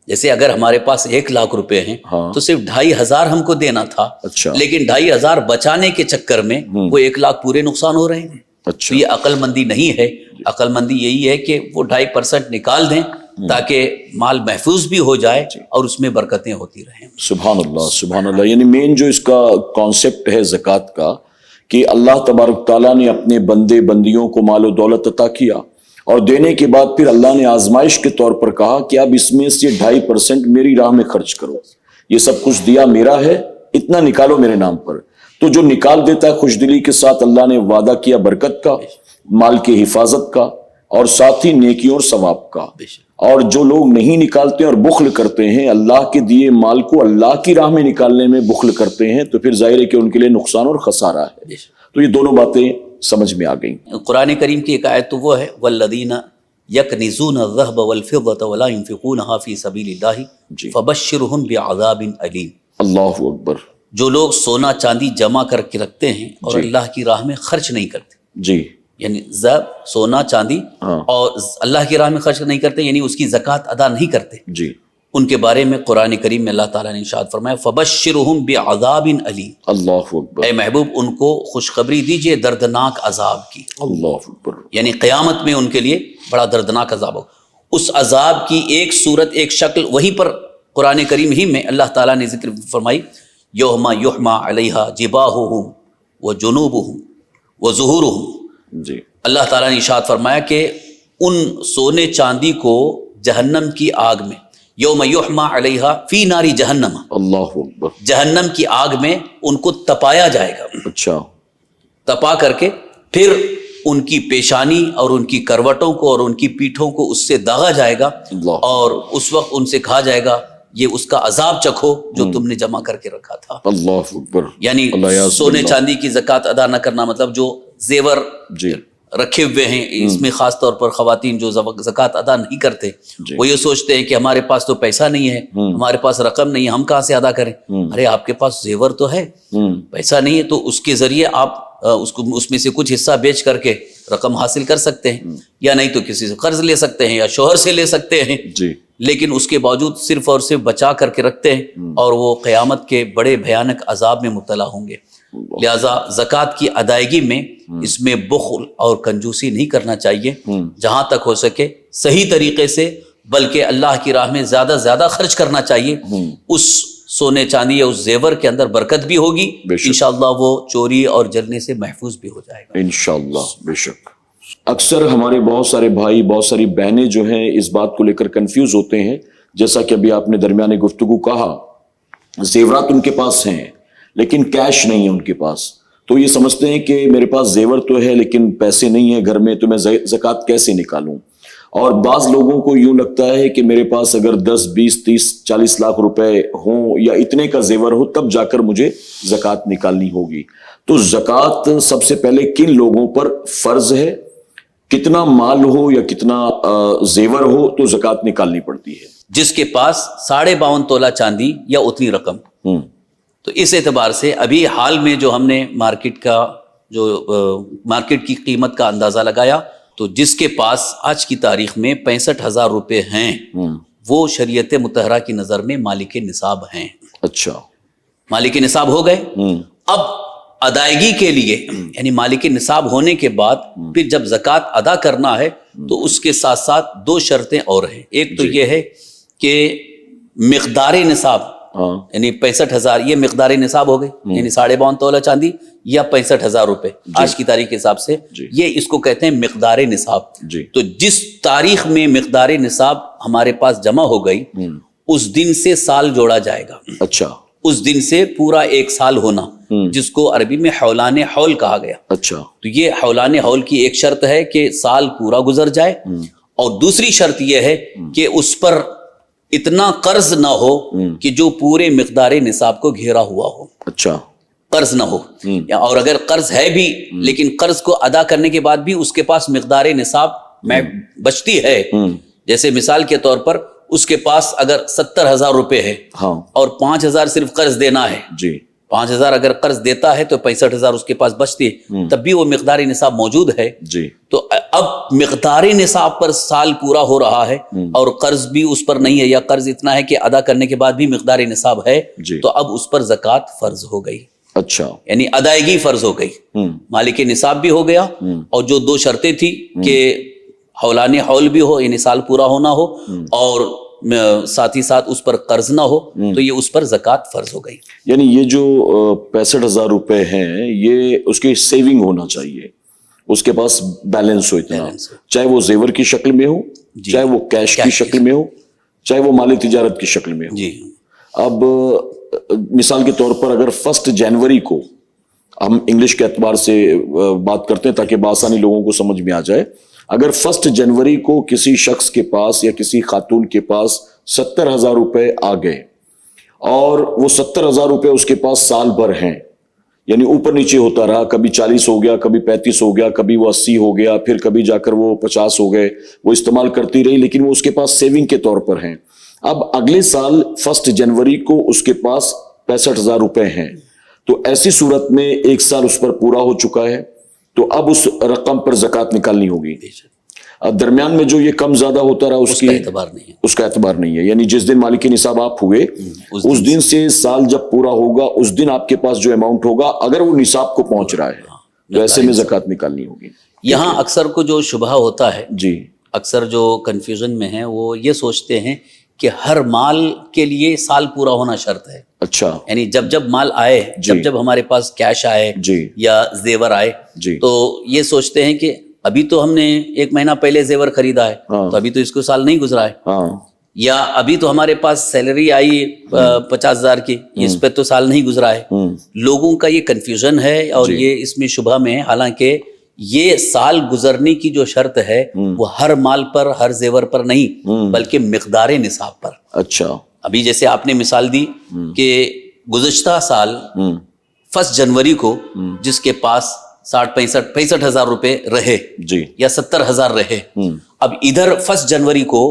جیسے اگر ہمارے پاس 1 لاکھ روپے ہیں تو صرف 2,500 ہم کو دینا تھا، اچھا، لیکن 2,500 بچانے کے چکر میں وہ 1 لاکھ پورے نقصان ہو رہے ہیں۔ اچھا، تو یہ عقل مندی نہیں ہے، عقل مندی یہی ہے کہ وہ 2.5% نکال دیں تاکہ مال محفوظ بھی ہو جائے اور اس میں برکتیں ہوتی رہیں۔ سبحان اللہ، سبحان اللہ۔ یعنی مین جو اس کا کانسیپٹ ہے زکوٰۃ کا، کہ اللہ تبارک تعالیٰ نے اپنے بندے بندیوں کو مال و دولت عطا کیا اور دینے کے بعد پھر اللہ نے آزمائش کے طور پر کہا کہ اب اس میں سے 2.5% میری راہ میں خرچ کرو، یہ سب کچھ دیا میرا ہے، اتنا نکالو میرے نام پر۔ تو جو نکال دیتا ہے خوش دلی کے ساتھ، اللہ نے وعدہ کیا برکت کا، مال کی حفاظت کا، اور ساتھ ہی نیکیوں اور ثواب کا۔ اور جو لوگ نہیں نکالتے اور بخل کرتے ہیں، اللہ کے دیے مال کو اللہ کی راہ میں نکالنے میں بخل کرتے ہیں، تو پھر ظاہر ہے کہ ان کے لیے نقصان اور خسارہ ہے۔ تو یہ دونوں باتیں سمجھ میں آ گئیں۔ قرآن کریم کی ایک آیت تو وہ ہے والذین یکنزون الذهب والفضة ولا ينفقونها في سبیل اللہ فبشرهم بعذاب علیم۔ اللہ اکبر۔ جو لوگ سونا چاندی جمع کر کے رکھتے ہیں اور اللہ کی راہ میں خرچ نہیں کرتے، جی، یعنی سونا چاندی اور اللہ کی راہ میں خرچ نہیں کرتے، یعنی اس کی زکوٰۃ ادا نہیں کرتے، جی، ان کے بارے میں قرآن کریم میں اللہ تعالیٰ نے ارشاد فرمایا فبشرهم بعذاب علیم۔ اللہ اکبر۔ اے محبوب ان کو خوشخبری دیجئے دردناک عذاب کی، اللہ اکبر۔ یعنی قیامت میں ان کے لیے بڑا دردناک عذاب ہو۔ اس عذاب کی ایک صورت، ایک شکل وہیں پر قرآن کریم ہی میں اللہ تعالیٰ نے ذکر فرمائی یوم یحمى علیہا جباہہم وجنوبہم وظہورہم۔ جی، اللہ تعالیٰ نے ارشاد فرمایا کہ ان سونے چاندی کو جہنم کی آگ میں، یوم یحمى علیہا فی ناری جہنم، اللہ اکبر، جہنم کی آگ میں ان کو تپایا جائے گا۔ اچھا، تپا کر کے پھر ان کی پیشانی اور ان کی کروٹوں کو اور ان کی پیٹھوں کو اس سے داغا جائے گا، اللہ، اور اس وقت ان سے کہا جائے گا یہ اس کا عذاب چکھو جو تم نے جمع کر کے رکھا تھا۔ اللہ اکبر۔ یعنی سونے چاندی کی زکوٰۃ ادا نہ کرنا مطلب جو زیور جی، رکھے ہوئے ہیں، اس میں خاص طور پر خواتین جو زکوٰۃ ادا نہیں کرتے، وہ یہ سوچتے ہیں کہ ہمارے پاس تو پیسہ نہیں ہے، ہمارے پاس رقم نہیں ہے، ہم کہاں سے ادا کریں؟ ارے آپ کے پاس زیور تو ہے، پیسہ نہیں ہے تو اس کے ذریعے آپ اس میں سے کچھ حصہ بیچ کر کے رقم حاصل کر سکتے ہیں، یا نہیں تو کسی سے قرض لے سکتے ہیں یا شوہر سے لے سکتے ہیں، جی، لیکن اس کے باوجود صرف اور صرف بچا کر کے رکھتے ہیں اور وہ قیامت کے بڑے بھیانک عذاب میں مبتلا ہوں گے۔ لہٰذا زکوٰۃ کی ادائیگی میں اس میں بخل اور کنجوسی نہیں کرنا چاہیے، جہاں تک ہو سکے صحیح طریقے سے، بلکہ اللہ کی راہ میں زیادہ زیادہ خرچ کرنا چاہیے۔ اس سونے چاندی یا اس زیور کے اندر برکت بھی ہوگی، انشاءاللہ وہ چوری اور جلنے سے محفوظ بھی ہو جائے گا انشاءاللہ، بے شک۔ اکثر ہمارے بہت سارے بھائی، بہت ساری بہنیں جو ہیں اس بات کو لے کر کنفیوز ہوتے ہیں، جیسا کہ ابھی آپ نے درمیان گفتگو کہا، زیورات ان کے پاس ہیں لیکن کیش نہیں ہے ان کے پاس، تو یہ سمجھتے ہیں کہ میرے پاس زیور تو ہے لیکن پیسے نہیں ہیں گھر میں، تو میں زکوٰۃ کیسے نکالوں؟ اور بعض لوگوں کو یوں لگتا ہے کہ میرے پاس اگر 10 20 30 40 لاکھ روپے ہوں یا اتنے کا زیور ہو تب جا کر مجھے زکوٰۃ نکالنی ہوگی۔ تو زکوٰۃ سب سے پہلے کن لوگوں پر فرض ہے؟ کتنا مال ہو یا کتنا زیور ہو تو زکوٰۃ نکالنی پڑتی ہے؟ جس کے پاس 52.5 تولہ چاندی یا اتنی رقم، تو اس اعتبار سے ابھی حال میں جو ہم نے مارکیٹ کی قیمت کا اندازہ لگایا، تو جس کے پاس آج کی تاریخ میں 65,000 روپے ہیں وہ شریعت مطہرہ کی نظر میں مالک نصاب ہیں۔ اچھا، مالک نصاب ہو گئے۔ اب ادائیگی کے لیے، یعنی مالک نصاب ہونے کے بعد پھر جب زکوٰۃ ادا کرنا ہے تو اس کے ساتھ ساتھ 2 شرطیں اور ہیں۔ ایک تو یہ ہے کہ مقدار نصاب، یعنی 65,000 یہ مقدار نصاب ہو گئی، یعنی 52.5 تولہ چاندی یا 65,000 روپے آج کی تاریخ کے حساب سے، یہ اس کو کہتے ہیں مقدار نصاب۔ تو جس تاریخ میں مقدار نصاب ہمارے پاس جمع ہو گئی اس دن سے سال جوڑا جائے گا۔ اچھا، اس دن سے پورا 1 سال ہونا، جس کو عربی میں حولان حول کہا گیا۔ اچھا، تو یہ حولان حول کی ایک شرط ہے کہ سال پورا گزر جائے، اور دوسری شرط یہ ہے کہ اس پر اتنا قرض نہ ہو کہ جو پورے مقدار نصاب کو گھیرا ہوا ہو. اچھا. قرض نہ ہو, اور اگر قرض ہے بھی لیکن قرض کو ادا کرنے کے بعد بھی اس کے پاس مقدار نصاب میں بچتی ہے. جیسے مثال کے طور پر اس کے پاس اگر 70,000 روپے ہے اور 5,000 صرف قرض دینا ہے, جی 5,000 اگر قرض دیتا ہے تو 65,000 اس کے پاس بچتی ہے, تب بھی وہ مقدار نصاب موجود ہے. جی. تو اب مقدار نصاب پر سال پورا ہو رہا ہے اور قرض بھی اس پر نہیں ہے, یا قرض اتنا ہے کہ ادا کرنے کے بعد بھی مقدار نصاب ہے, تو اب اس پر زکوٰۃ فرض ہو گئی. اچھا. یعنی ادائیگی فرض ہو گئی. مالک نصاب بھی ہو گیا, اور جو 2 شرطیں تھی کہ حولان حول بھی ہو, یعنی سال پورا ہونا ہو, اور ساتھ ہی ساتھ اس پر قرض نہ ہو, تو یہ اس پر زکوٰۃ فرض ہو گئی. یعنی یہ جو 65,000 روپے ہیں یہ اس کی سیونگ ہونا چاہیے, اس کے پاس بیلنس ہو اتنا, چاہے وہ زیور کی شکل میں ہو, چاہے وہ کیش کی شکل میں ہو, چاہے وہ مال تجارت کی شکل میں ہو. جی. اب مثال کے طور پر اگر 1 جنوری کو, ہم انگلش کے اعتبار سے بات کرتے ہیں تاکہ بآسانی لوگوں کو سمجھ میں آ جائے, اگر 1 جنوری کو کسی شخص کے پاس یا کسی خاتون کے پاس 70,000 روپے آ گئے اور وہ 70,000 روپے اس کے پاس سال بھر ہیں, یعنی اوپر نیچے ہوتا رہا, کبھی 40 ہو گیا, کبھی 35 ہو گیا, کبھی وہ 80 ہو گیا, پھر کبھی جا کر وہ 50 ہو گئے, وہ استعمال کرتی رہی, لیکن وہ اس کے پاس سیونگ کے طور پر ہیں. اب اگلے سال 1 جنوری کو اس کے پاس 65,000 روپے ہیں, تو ایسی صورت میں 1 سال اس پر پورا ہو چکا ہے, تو اب اس رقم پر زکوٰۃ نکالنی ہوگی. درمیان میں جو یہ کم زیادہ ہوتا رہا اس کا اعتبار نہیں ہے. یعنی جس دن مالک نصاب آپ ہوئے اس دن سے سال جب پورا ہوگا اس دن آپ کے پاس جو اماؤنٹ ہوگا اگر وہ نصاب کو پہنچ رہا ہے تو ایسے میں زکوٰۃ نکالنی ہوگی. یہاں اکثر کو جو شبہ ہوتا ہے, جی, اکثر جو کنفیوژن میں ہیں وہ یہ سوچتے ہیں کہ ہر مال کے لیے سال پورا ہونا شرط ہے. اچھا. یعنی جب جب مال آئے, جب ہمارے پاس کیش آئے یا زیور آئے, تو یہ سوچتے ہیں کہ ابھی تو ہم نے 1 مہینہ پہلے زیور خریدا ہے, تو ابھی تو اس کو سال نہیں گزرا ہے, یا ابھی تو ہمارے پاس سیلری آئی 50,000 کی, اس پہ تو سال نہیں گزرا ہے. لوگوں کا یہ کنفیوژن ہے اور یہ اس میں شبہ میں ہے, حالانکہ یہ سال گزرنے کی جو شرط ہے وہ ہر مال پر, ہر زیور پر نہیں, بلکہ مقدار نصاب پر. اچھا. ابھی جیسے آپ نے مثال دی کہ گزشتہ سال 1 جنوری کو جس کے پاس 65,000 روپے رہے یا 70,000 رہے, اب ادھر 1 جنوری کو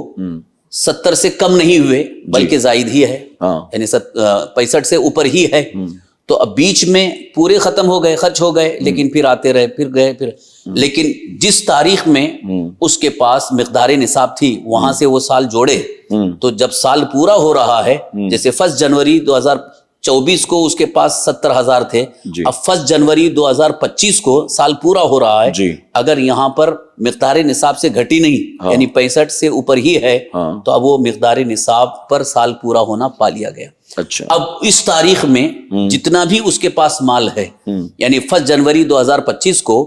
70 سے کم نہیں ہوئے بلکہ زائد ہی ہے, یعنی 65 سے اوپر ہی ہے, تو اب بیچ میں پورے ختم ہو گئے, خرچ ہو گئے, لیکن پھر آتے رہے, پھر گئے, پھر لیکن جس تاریخ میں اس کے پاس مقدار نصاب تھی وہاں سے وہ سال جوڑے, تو جب سال پورا ہو رہا ہے, جیسے 1 جنوری 2024 کو اس کے پاس 70,000 تھے, اب 1 جنوری 2025 کو سال پورا ہو رہا ہے, اگر یہاں پر مقدار نصاب سے گھٹی نہیں, یعنی 65 سے اوپر ہی ہے, تو اب وہ مقدار نصاب پر سال پورا ہونا پا لیا گیا. اچھا. اب اس تاریخ میں جتنا بھی اس کے پاس مال ہے, یعنی 1 جنوری 2025 کو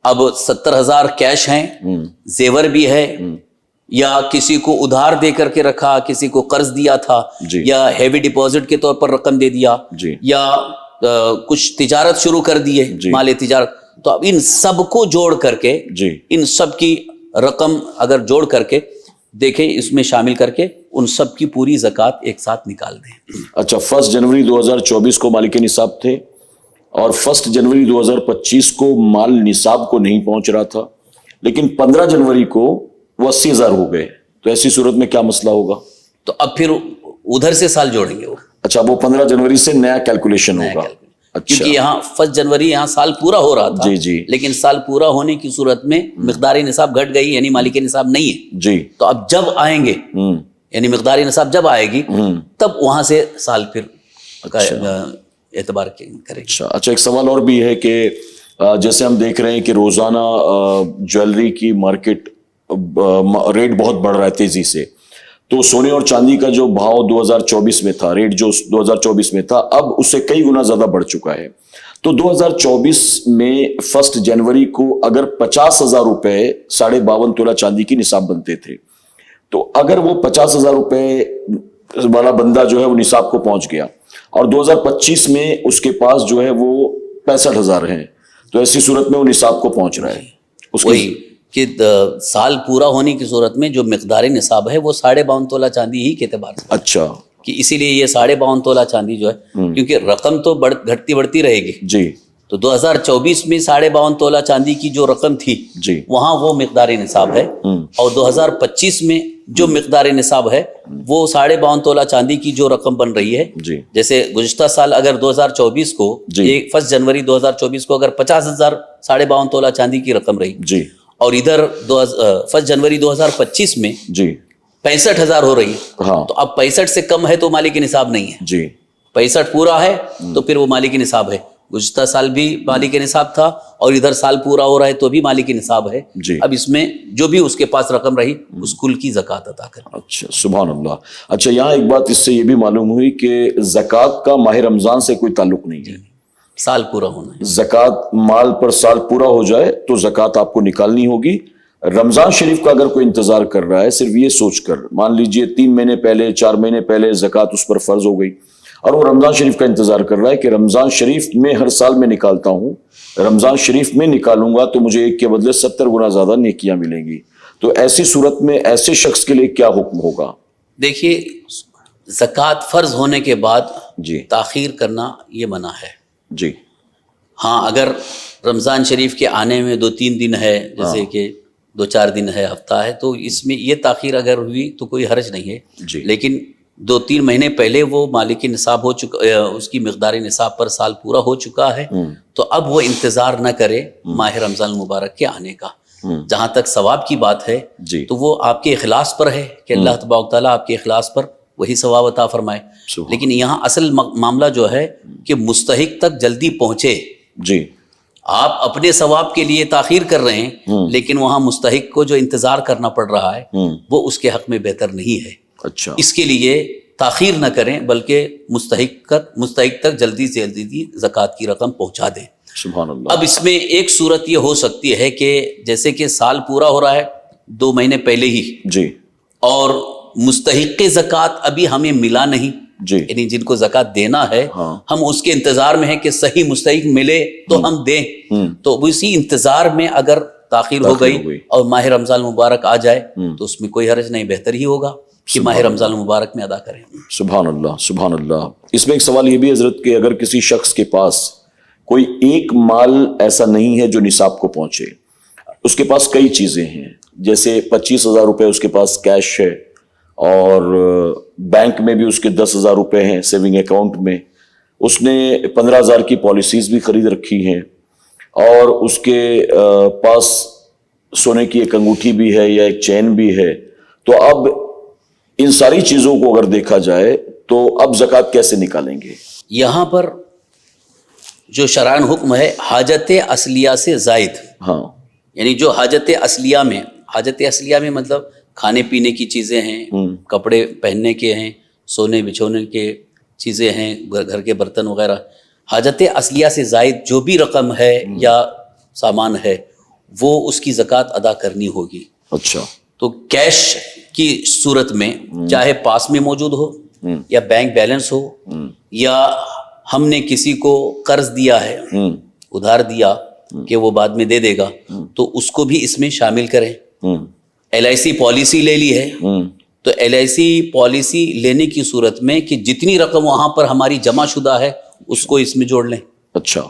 اب 70,000 کیش ہیں, زیور بھی ہے, یا کسی کو ادھار دے کر کے رکھا, کسی کو قرض دیا تھا, یا ہیوی ڈپازٹ کے طور پر رقم دے دیا, یا کچھ تجارت شروع کر دیے, مال تجارت, تو اب ان سب کو جوڑ کر کے, ان سب کی رقم اگر جوڑ کر کے دیکھیں, اس میں شامل کر کے ان سب کی پوری زکوٰۃ ایک ساتھ نکال دیں. اچھا. 1 جنوری 2024 کو مالک نصاب تھے اور 1 جنوری 2025 کو مال نصاب کو نہیں پہنچ رہا تھا, لیکن 15 جنوری کو وہ 80,000 ہو گئے, تو ایسی صورت میں کیا مسئلہ ہوگا؟ تو اب پھر ادھر سے سال جوڑیں گے وہ. اچھا, وہ 15 جنوری سے نیا کیلکولیشن ہوگا. کیونکہ یہاں 1 جنوری یہاں سال پورا ہو رہا تھا, لیکن سال پورا ہونے کی صورت میں مقدار نصاب گھٹ گئی, یعنی مالک نصاب نہیں ہے. تو اب جب آئیں گے, یعنی مقدار نصاب جب آئے گی, تب وہاں سے سال پھر اعتبار کریں. اچھا. ایک سوال اور بھی ہے کہ جیسے ہم دیکھ رہے ہیں کہ روزانہ جویلری کی مارکیٹ ریٹ بہت بڑھ رہا ہے تیزی سے, تو سونے اور چاندی کا جو بھاؤ 2024 میں تھا, ریٹ جو 2024 میں تھا, اب اس سے کئی گنا زیادہ بڑھ چکا ہے. تو 2024 میں 1 جنوری کو اگر 50,000 روپے 52.5 تولہ چاندی کی نصاب بنتے تھے, تو اگر وہ 50,000 روپے والا بندہ جو ہے وہ نصاب کو پہنچ گیا اور 2025 میں اس کے پاس جو ہے وہ 65,000 ہیں, تو ایسی صورت میں وہ نصاب کو پہنچ رہا ہے. وہی کہ سال پورا ہونے کی صورت میں جو مقدار نصاب ہے وہ 52.5 تولہ چاندی ہی کے اعتبار سے، اچھا کہ اسی لیے یہ 52.5 تولہ چاندی جو ہے، کیونکہ رقم تو گھٹتی بڑھتی رہے گی، جی تو 2024 میں 52.5 تولہ چاندی کی جو رقم تھی جی وہاں وہ مقدار نصاب ہے، اور 2025 میں جو مقدار نصاب ہے وہ 52.5 تولہ چاندی کی جو رقم بن رہی ہے، جی جیسے گزشتہ سال اگر 2024 کو جی 1 جنوری 2024 کو اگر 50,000 52.5 تولہ چاندی کی رقم رہی، جی اور ادھر 1 جنوری 2025 میں جی 65,000 ہو رہی ہے، ہاں تو اب 65 سے کم ہے تو مالک نصاب نہیں ہے، جی 65 پورا ہے تو پھر وہ مالک نصاب ہے۔ گزشتہ سال بھی مالک نصاب تھا اور ادھر سال پورا ہو رہا ہے تو بھی مالک نصاب ہے، جی اب اس میں جو بھی اس کے پاس رقم رہی اس کل کی زکوٰۃ ادا کریں۔ اچھا سبحان اللہ۔ اچھا یہاں ایک بات اس سے یہ بھی معلوم ہوئی کہ زکوٰۃ کا ماہ رمضان سے کوئی تعلق نہیں ہے، سال پورا ہونا ہے۔ زکوٰۃ مال پر سال پورا ہو جائے تو زکوٰۃ آپ کو نکالنی ہوگی۔ رمضان شریف کا اگر کوئی انتظار کر رہا ہے صرف یہ سوچ کر، مان لیجئے 3 مہینے پہلے 4 مہینے پہلے زکوٰۃ اس پر فرض ہو گئی، اور وہ رمضان شریف کا انتظار کر رہا ہے کہ رمضان شریف میں ہر سال میں نکالتا ہوں، رمضان شریف میں نکالوں گا تو مجھے ایک کے بدلے 70 گنا زیادہ نیکیاں ملیں گی، تو ایسی صورت میں ایسے شخص کے لیے کیا حکم ہوگا؟ دیکھیے زکوٰۃ فرض ہونے کے بعد جی تاخیر کرنا یہ منع ہے۔ جی ہاں اگر رمضان شریف کے آنے میں 2-3 دن ہے، جیسے کہ 2-4 دن ہے، ہفتہ ہے، تو اس میں یہ تاخیر اگر ہوئی تو کوئی حرج نہیں ہے، جی لیکن 2-3 مہینے پہلے وہ مالک نصاب ہو چکا، اس کی مقدار نصاب پر سال پورا ہو چکا ہے، تو اب وہ انتظار نہ کرے ماہ رمضان المبارک کے آنے کا۔ جہاں تک ثواب کی بات ہے جی تو وہ آپ کے اخلاص پر ہے کہ اللہ تبارک تعالیٰ آپ کے اخلاص پر وہی ثواب عطا فرمائے، لیکن یہاں اصل معاملہ جو ہے کہ مستحق تک جلدی پہنچے۔ جی آپ اپنے ثواب کے لیے تاخیر کر رہے ہیں لیکن وہاں مستحق کو جو انتظار کرنا پڑ رہا ہے وہ اس کے حق میں بہتر نہیں ہے، اچھا اس کے لیے تاخیر نہ کریں بلکہ مستحق تک جلدی سے جلدی زکوٰۃ کی رقم پہنچا دیں۔ سبحان اللہ۔ اب اس میں ایک صورت یہ ہو سکتی ہے کہ جیسے کہ سال پورا ہو رہا ہے 2 مہینے پہلے ہی، جی اور مستحق زکوٰۃ ابھی ہمیں ملا نہیں، جی یعنی جن کو زکوٰۃ دینا ہے ہاں ہم اس کے انتظار میں ہیں کہ صحیح مستحق ملے تو ہم دیں، تو اسی انتظار میں اگر تاخیر ہو گئی اور ماہ رمضان المبارک آ جائے تو اس میں کوئی حرج نہیں، بہتر ہی ہوگا کہ ماہ رمضان المبارک میں ادا کریں۔ سبحان اللہ سبحان اللہ۔ اس میں ایک سوال یہ بھی حضرت کہ اگر کسی شخص کے پاس کوئی ایک مال ایسا نہیں ہے جو نصاب کو پہنچے، اس کے پاس کئی چیزیں ہیں، جیسے 25,000 روپے اس کے پاس کیش ہے، اور بینک میں بھی اس کے 10,000 روپے ہیں سیونگ اکاؤنٹ میں، اس نے 15,000 کی پالیسیز بھی خرید رکھی ہیں، اور اس کے پاس سونے کی ایک انگوٹھی بھی ہے یا ایک چین بھی ہے، تو اب ان ساری چیزوں کو اگر دیکھا جائے تو اب زکوٰۃ کیسے نکالیں گے؟ یہاں پر جو شرعاً حکم ہے حاجت اصلیہ سے زائد، ہاں یعنی جو حاجت اصلیہ میں مطلب کھانے پینے کی چیزیں ہیں، کپڑے پہننے کے ہیں، سونے بچھونے کے چیزیں ہیں، گھر کے برتن وغیرہ، حاجت اصلیہ سے زائد جو بھی رقم ہے یا سامان ہے وہ اس کی زکوٰۃ ادا کرنی ہوگی۔ اچھا تو کیش کی صورت میں چاہے پاس میں موجود ہو یا بینک بیلنس ہو، یا ہم نے کسی کو قرض دیا ہے، ادھار دیا کہ وہ بعد میں دے دے گا، تو اس کو بھی اس میں شامل کریں۔ LIC پالیسی لے لی ہے تو LIC پالیسی لینے کی صورت میں کہ جتنی رقم وہاں پر ہماری جمع شدہ ہے اس کو اس میں جوڑ لیں، اچھا،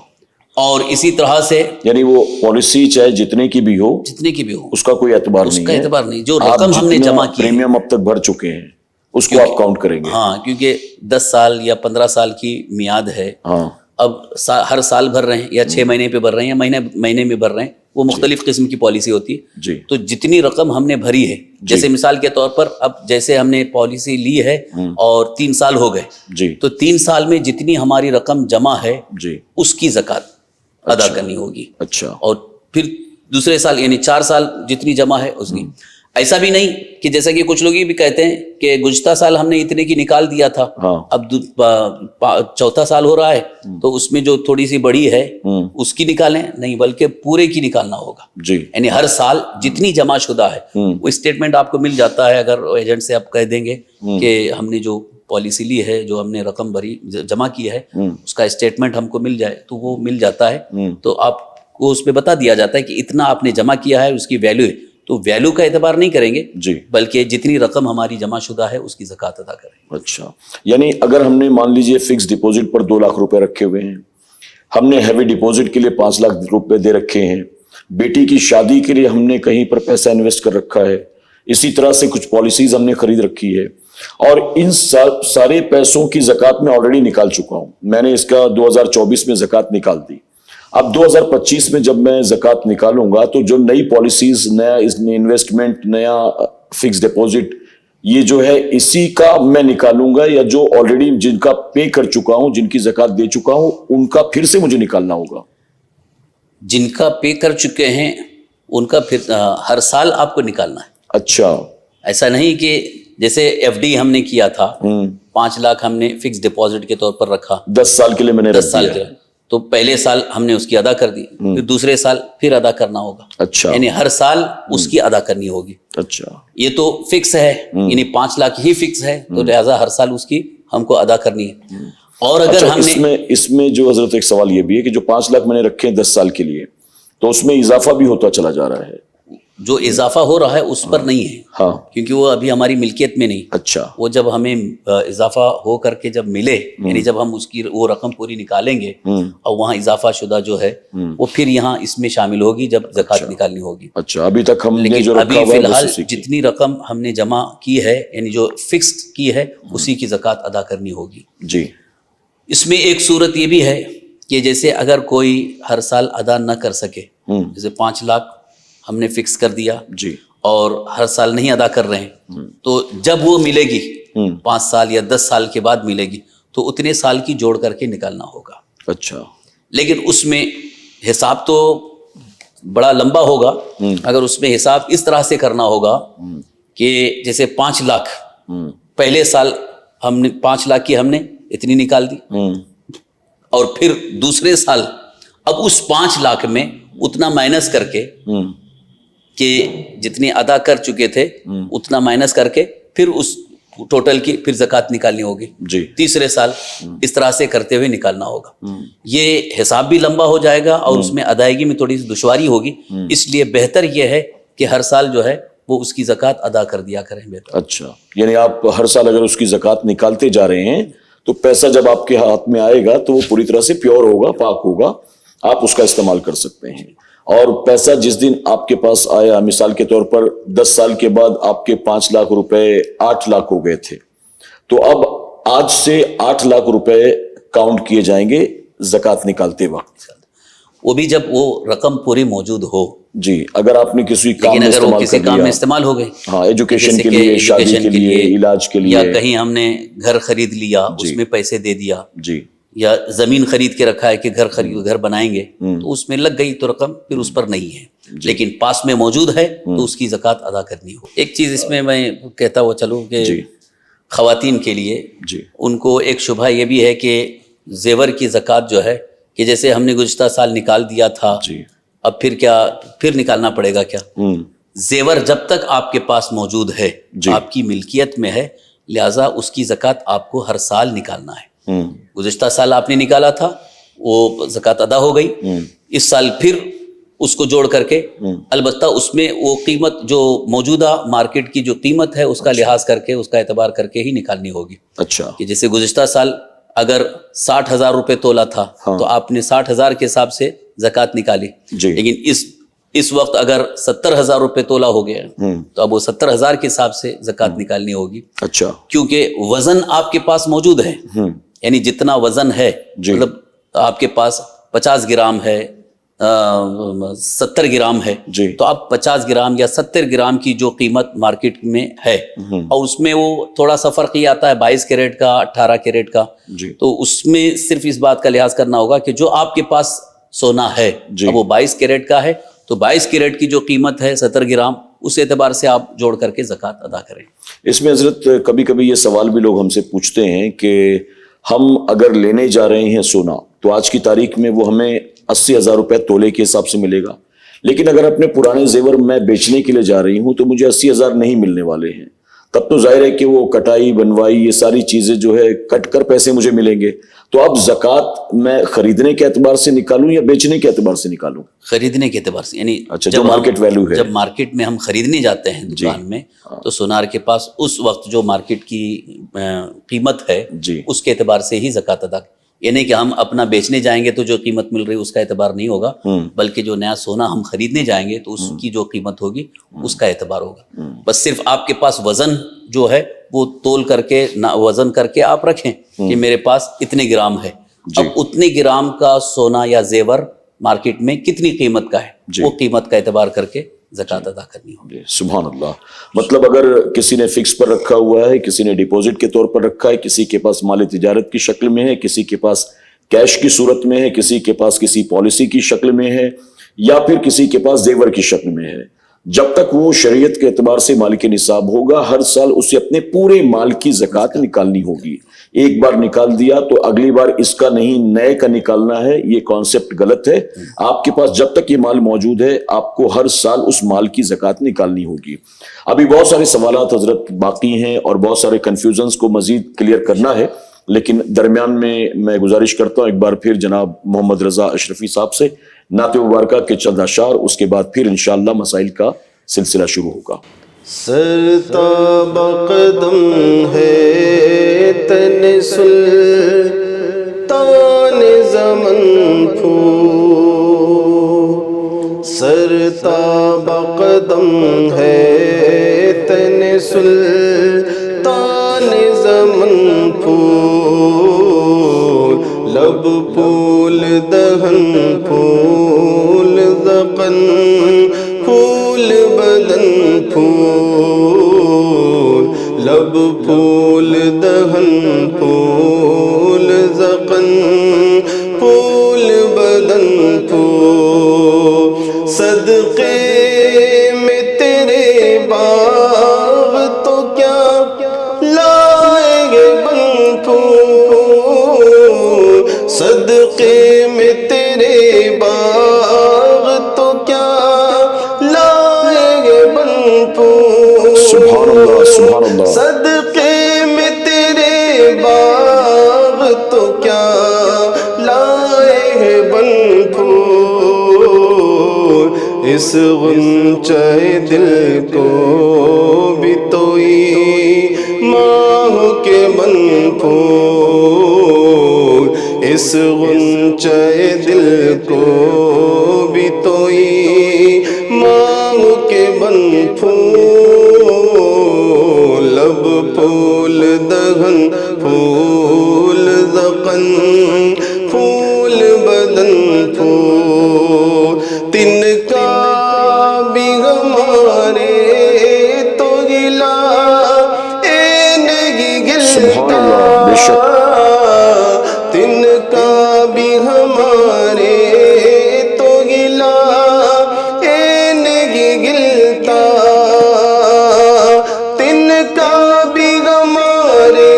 اور اسی طرح سے یعنی وہ پالیسی چاہے جتنے کی بھی ہو اس کا کوئی اعتبار نہیں ہے، اس کا اعتبار نہیں، جو رقم ہم نے جمع کی پریمیم اب تک بھر چکے ہیں اس کو آپ کاؤنٹ کریں گے۔ ہاں، کیونکہ 10 سال یا 15 سال کی میعاد ہے، ہاں اب ہر سال بھر رہے ہیں یا 6 مہینے پہ بھر رہے ہیں یا مہینے میں بھر رہے ہیں، وہ مختلف قسم کی پالیسی ہوتی ہے۔ جی تو جتنی رقم ہم نے بھری ہے، جیسے مثال کے طور پر اب جیسے ہم نے پالیسی لی ہے اور 3 سال ہو گئے، جی تو 3 سال میں جتنی ہماری رقم جمع ہے جی اس کی زکوٰۃ ادا کرنی ہوگی، اچھا، اور پھر دوسرے سال یعنی 4 سال جتنی جمع ہے اس کی۔ ایسا بھی نہیں کہ جیسا کہ کچھ لوگ یہ بھی کہتے ہیں کہ گزشتہ سال ہم نے اتنے کی نکال دیا تھا، اب 4تھا سال ہو رہا ہے تو اس میں جو تھوڑی سی بڑی ہے اس کی نکالیں، نہیں بلکہ پورے کی نکالنا ہوگا، جی یعنی ہر سال جتنی جمع شدہ ہے وہ اسٹیٹمنٹ آپ کو مل جاتا ہے، اگر ایجنٹ سے آپ کہہ دیں گے کہ ہم نے جو پالیسی لی ہے، جو ہم نے رقم بھری جمع کی ہے، اس کا اسٹیٹمنٹ ہم کو مل جائے تو وہ مل جاتا ہے، تو آپ کو اس پہ بتا دیا جاتا ہے کہ اتنا آپ نے جمع کیا ہے، اس کی ویلیو ہے، تو ویلیو کا اعتبار نہیں کریں گے جی، بلکہ جتنی رقم ہماری جمع شدہ ہے اس کی زکوٰۃ ادا کریں۔ اچھا، یعنی اگر ہم نے مان لیجئے فکس ڈپوزٹ پر 2 لاکھ روپے رکھے ہوئے ہیں، ہم نے ہیوی ڈپوزٹ کے لیے 5 لاکھ روپے دے رکھے ہیں، بیٹی کی شادی کے لیے ہم نے کہیں پر پیسہ انویسٹ کر رکھا ہے، اسی طرح سے کچھ پالیسیز ہم نے خرید رکھی ہے، اور ان سارے پیسوں کی زکوٰۃ میں آلریڈی نکال چکا ہوں، میں نے اس کا 2024 میں زکوٰۃ نکال دی۔ اب 2025 میں جب میں زکوٰۃ نکالوں گا تو جو نئی پالیسیز، نیا انویسٹمنٹ، نیا فکس ڈپوزٹ، یہ جو ہے اسی کا میں نکالوں گا، یا جو آلریڈی جن کا پے کر چکا ہوں، جن کی زکوٰۃ دے چکا ہوں، ان کا پھر سے مجھے نکالنا ہوگا؟ جن کا پے کر چکے ہیں ان کا پھر ہر سال آپ کو نکالنا ہے۔ اچھا، ایسا نہیں کہ جیسے ایف ڈی ہم نے کیا تھا، 5 لاکھ ہم نے فکس ڈپوزٹ کے طور پر رکھا، 10 سال کے لیے میں نے 10 سال کے، تو پہلے سال ہم نے اس کی ادا کر دی، پھر دوسرے سال پھر ادا کرنا ہوگا، اچھا، یعنی ہر سال اس کی ادا کرنی ہوگی۔ اچھا، یہ تو فکس ہے، یعنی 5 لاکھ ہی فکس ہے، تو لہٰذا ہر سال اس کی ہم کو ادا کرنی ہے۔ اور اگر اچھا، ہم نے اس میں جو حضرت ایک سوال یہ بھی ہے کہ جو 5 لاکھ میں نے رکھے ہیں 10 سال کے لیے، تو اس میں اضافہ بھی ہوتا چلا جا رہا ہے؟ جو اضافہ ہو رہا ہے اس پر نہیں ہے، ہاں، کیونکہ وہ ابھی ہماری ملکیت میں نہیں۔ اچھا، وہ جب ہمیں اضافہ ہو کر کے جب ملے، یعنی جب ہم اس کی وہ رقم پوری نکالیں گے اور وہاں اضافہ شدہ جو ہے وہ پھر یہاں اس میں شامل ہوگی جب زکوٰۃ نکالنی ہوگی۔ اچھا، ابھی تک ہم نے جو لیکن رکھا ابھی ہوا فی ہے الحال بس اسی کی۔ جتنی رقم ہم نے جمع کی ہے، یعنی جو فکس کی ہے، اسی کی زکوٰۃ ادا کرنی ہوگی۔ جی، اس میں ایک صورت یہ بھی ہے کہ جیسے اگر کوئی ہر سال ادا نہ کر سکے، جیسے 5 لاکھ ہم نے فکس کر دیا جی، اور ہر سال نہیں ادا کر رہے ہیں، تو جب وہ ملے گی 5 سال یا 10 سال کے بعد ملے گی تو اتنے سال کی جوڑ کر کے نکالنا ہوگا۔ اچھا، لیکن اس میں حساب تو بڑا لمبا ہوگا، اگر اس میں حساب اس طرح سے کرنا ہوگا کہ جیسے 5 لاکھ پہلے سال ہم نے 5 لاکھ کی ہم نے اتنی نکال دی، اور پھر دوسرے سال اب اس 5 لاکھ میں اتنا مائنس کر کے کہ جتنی ادا کر چکے تھے اتنا مائنس کر کے پھر اس ٹوٹل کی پھر زکوٰۃ نکالنی ہوگی، جی، تیسرے سال اس طرح سے کرتے ہوئے نکالنا ہوگا۔ یہ حساب بھی لمبا ہو جائے گا اور اس میں ادائیگی میں تھوڑی سی دشواری ہوگی، اس لیے بہتر یہ ہے کہ ہر سال جو ہے وہ اس کی زکوٰۃ ادا کر دیا کریں بہتر۔ اچھا، یعنی آپ ہر سال اگر اس کی زکوٰۃ نکالتے جا رہے ہیں تو پیسہ جب آپ کے ہاتھ میں آئے گا تو وہ پوری طرح سے پیور ہوگا، پاک ہوگا، آپ اس کا استعمال کر سکتے ہیں۔ اور پیسہ جس دن آپ کے پاس آیا، مثال کے طور پر 10 سال کے بعد آپ کے 5 لاکھ روپے 8 لاکھ ہو گئے تھے، تو اب آج سے 8 لاکھ روپے کاؤنٹ کیے جائیں گے زکوٰۃ نکالتے وقت، وہ بھی جب وہ رقم پوری موجود ہو۔ جی، اگر آپ نے کسی کام لیکن میں اگر وہ استعمال کسی کر کام میں لیا، استعمال ہو گئے، ہاں، ایجوکیشن جیسے کے کہ لیے، شادی ایجوکیشن کے لیے، علاج کے لیے، یا کہیں ہم نے گھر خرید لیا اس میں پیسے دے دیا، جی، یا زمین خرید کے رکھا ہے کہ گھر بنائیں گے تو اس میں لگ گئی تو رقم پھر اس پر نہیں ہے، لیکن پاس میں موجود ہے تو اس کی زکوٰۃ ادا کرنی ہو۔ ایک چیز اس میں میں کہتا ہوا چلوں کہ خواتین کے لیے ان کو ایک شبہ یہ بھی ہے کہ زیور کی زکوٰۃ جو ہے کہ جیسے ہم نے گزشتہ سال نکال دیا تھا، اب پھر نکالنا پڑے گا کیا؟ زیور جب تک آپ کے پاس موجود ہے، آپ کی ملکیت میں ہے، لہٰذا اس کی زکوٰۃ آپ کو ہر سال نکالنا ہے۔ گزشتہ سال آپ نے نکالا تھا، وہ زکوٰۃ ادا ہو گئی، اس سال پھر اس کو جوڑ کر کے، البتہ اس میں وہ قیمت جو موجودہ مارکیٹ کی جو قیمت ہے اس کا لحاظ کر کے، اس کا اعتبار کر کے ہی نکالنی ہوگی۔ اچھا، کہ جیسے گزشتہ سال اگر 60,000 روپے تولا تھا تو آپ نے 60,000 کے حساب سے زکوٰۃ نکالی، لیکن اس وقت اگر 70,000 روپے تولا ہو گیا تو اب وہ 70,000 کے حساب سے زکوٰۃ نکالنی ہوگی۔ اچھا، کیونکہ وزن آپ کے پاس موجود ہے، یعنی جتنا وزن ہے، مطلب آپ کے پاس 50 گرام ہے، 70 گرام ہے، تو اب 50 گرام یا 70 گرام کی جو قیمت مارکیٹ میں ہے، اور اس میں وہ تھوڑا سا فرق ہی آتا ہے 22 کیرٹ کا، 18 کیرٹ کا، تو اس میں صرف اس بات کا لحاظ کرنا ہوگا کہ جو آپ کے پاس سونا ہے اب وہ 22 کیرٹ کا ہے، تو 22 کیرٹ کی جو قیمت ہے 70 گرام، اس اعتبار سے آپ جوڑ کر کے زکوٰۃ ادا کریں۔ اس میں حضرت کبھی کبھی یہ سوال بھی لوگ ہم سے پوچھتے ہیں کہ ہم اگر لینے جا رہے ہیں سونا تو آج کی تاریخ میں وہ ہمیں 80,000 روپے تولے کے حساب سے ملے گا، لیکن اگر اپنے پرانے زیور میں بیچنے کے لیے جا رہی ہوں تو مجھے 80,000 نہیں ملنے والے ہیں، تب تو ظاہر ہے کہ وہ کٹائی بنوائی یہ ساری چیزیں جو ہے کٹ کر پیسے مجھے ملیں گے. تو اب زکوٰۃ میں خریدنے کے اعتبار سے نکالوں یا بیچنے کے اعتبار سے نکالوں؟ خریدنے کے اعتبار سے، یعنی اچھا، جو مارکیٹ ویلیو ہے. جب مارکیٹ میں ہم خریدنے جاتے ہیں دکان میں تو سونار کے پاس اس وقت جو مارکیٹ کی قیمت ہے اس کے اعتبار سے ہی زکوٰۃ ادا، یعنی کہ ہم اپنا بیچنے جائیں گے تو جو قیمت مل رہی ہے اس کا اعتبار نہیں ہوگا، بلکہ جو نیا سونا ہم خریدنے جائیں گے تو اس کی جو قیمت ہوگی اس کا اعتبار ہوگا. بس صرف آپ کے پاس وزن جو ہے وہ تول کر کے وزن کر کے آپ رکھیں کہ میرے پاس اتنے گرام ہے. اب اتنے گرام کا سونا یا زیور مارکیٹ میں کتنی قیمت کا ہے وہ قیمت کا اعتبار کر کے زکوٰۃ ادا کرنی ہوگی. سبحان اللہ. مطلب اگر کسی نے فکس پر رکھا ہوا ہے، کسی نے ڈپوزٹ کے طور پر رکھا ہے، کسی کے پاس مال تجارت کی شکل میں ہے، کسی کے پاس کیش کی صورت میں ہے، کسی کے پاس کسی پالیسی کی شکل میں ہے، یا پھر کسی کے پاس زیور کی شکل میں ہے، جب تک وہ شریعت کے اعتبار سے مالک نصاب ہوگا ہر سال اسے اپنے پورے مال کی زکوٰۃ نکالنی ہوگی. ایک بار نکال دیا تو اگلی بار اس کا نہیں نئے کا نکالنا ہے، یہ کانسیپٹ غلط ہے. آپ کے پاس جب تک یہ مال موجود ہے آپ کو ہر سال اس مال کی زکوٰۃ نکالنی ہوگی. ابھی بہت سارے سوالات حضرت باقی ہیں اور بہت سارے کنفیوژنز کو مزید کلیئر کرنا ہے، لیکن درمیان میں گزارش کرتا ہوں ایک بار پھر جناب محمد رضا اشرفی صاحب سے نعت مبارکہ کے چند اشعار، اس کے بعد پھر انشاءاللہ مسائل کا سلسلہ شروع ہوگا. سرتاب قدم ہے تن سلطان زمن پھول، سرتاب قدم ہے تن سلطان زمن پھول، لب پھول دہن پھول ذقن پھول بدن پھول، لب پھول دہن پھول ذقن پھول بدن پھول، صدقے میں تیرے باغ تو کیا لائیں گے بن پھول، صدقے میں تیرے باغ تو کیا سبحان اللہ سبحان اللہ. صدقے میں تیرے باغ تو کیا لائے ہیں بن پھول، اس غنچہ دل کو بھی توئی ماہ کے بن پھول، اس غنچہ دل کو بھی توئی ماہ کے بن پھول، لب پھول دہن پھول ذقن پھول بدن پھول، تن کا بھی ہمارے تو گلا اے نہیں گلتا، تن کا بھی ہمارے تو گلا اے نہیں گلتا، تن کا بھی ہمارے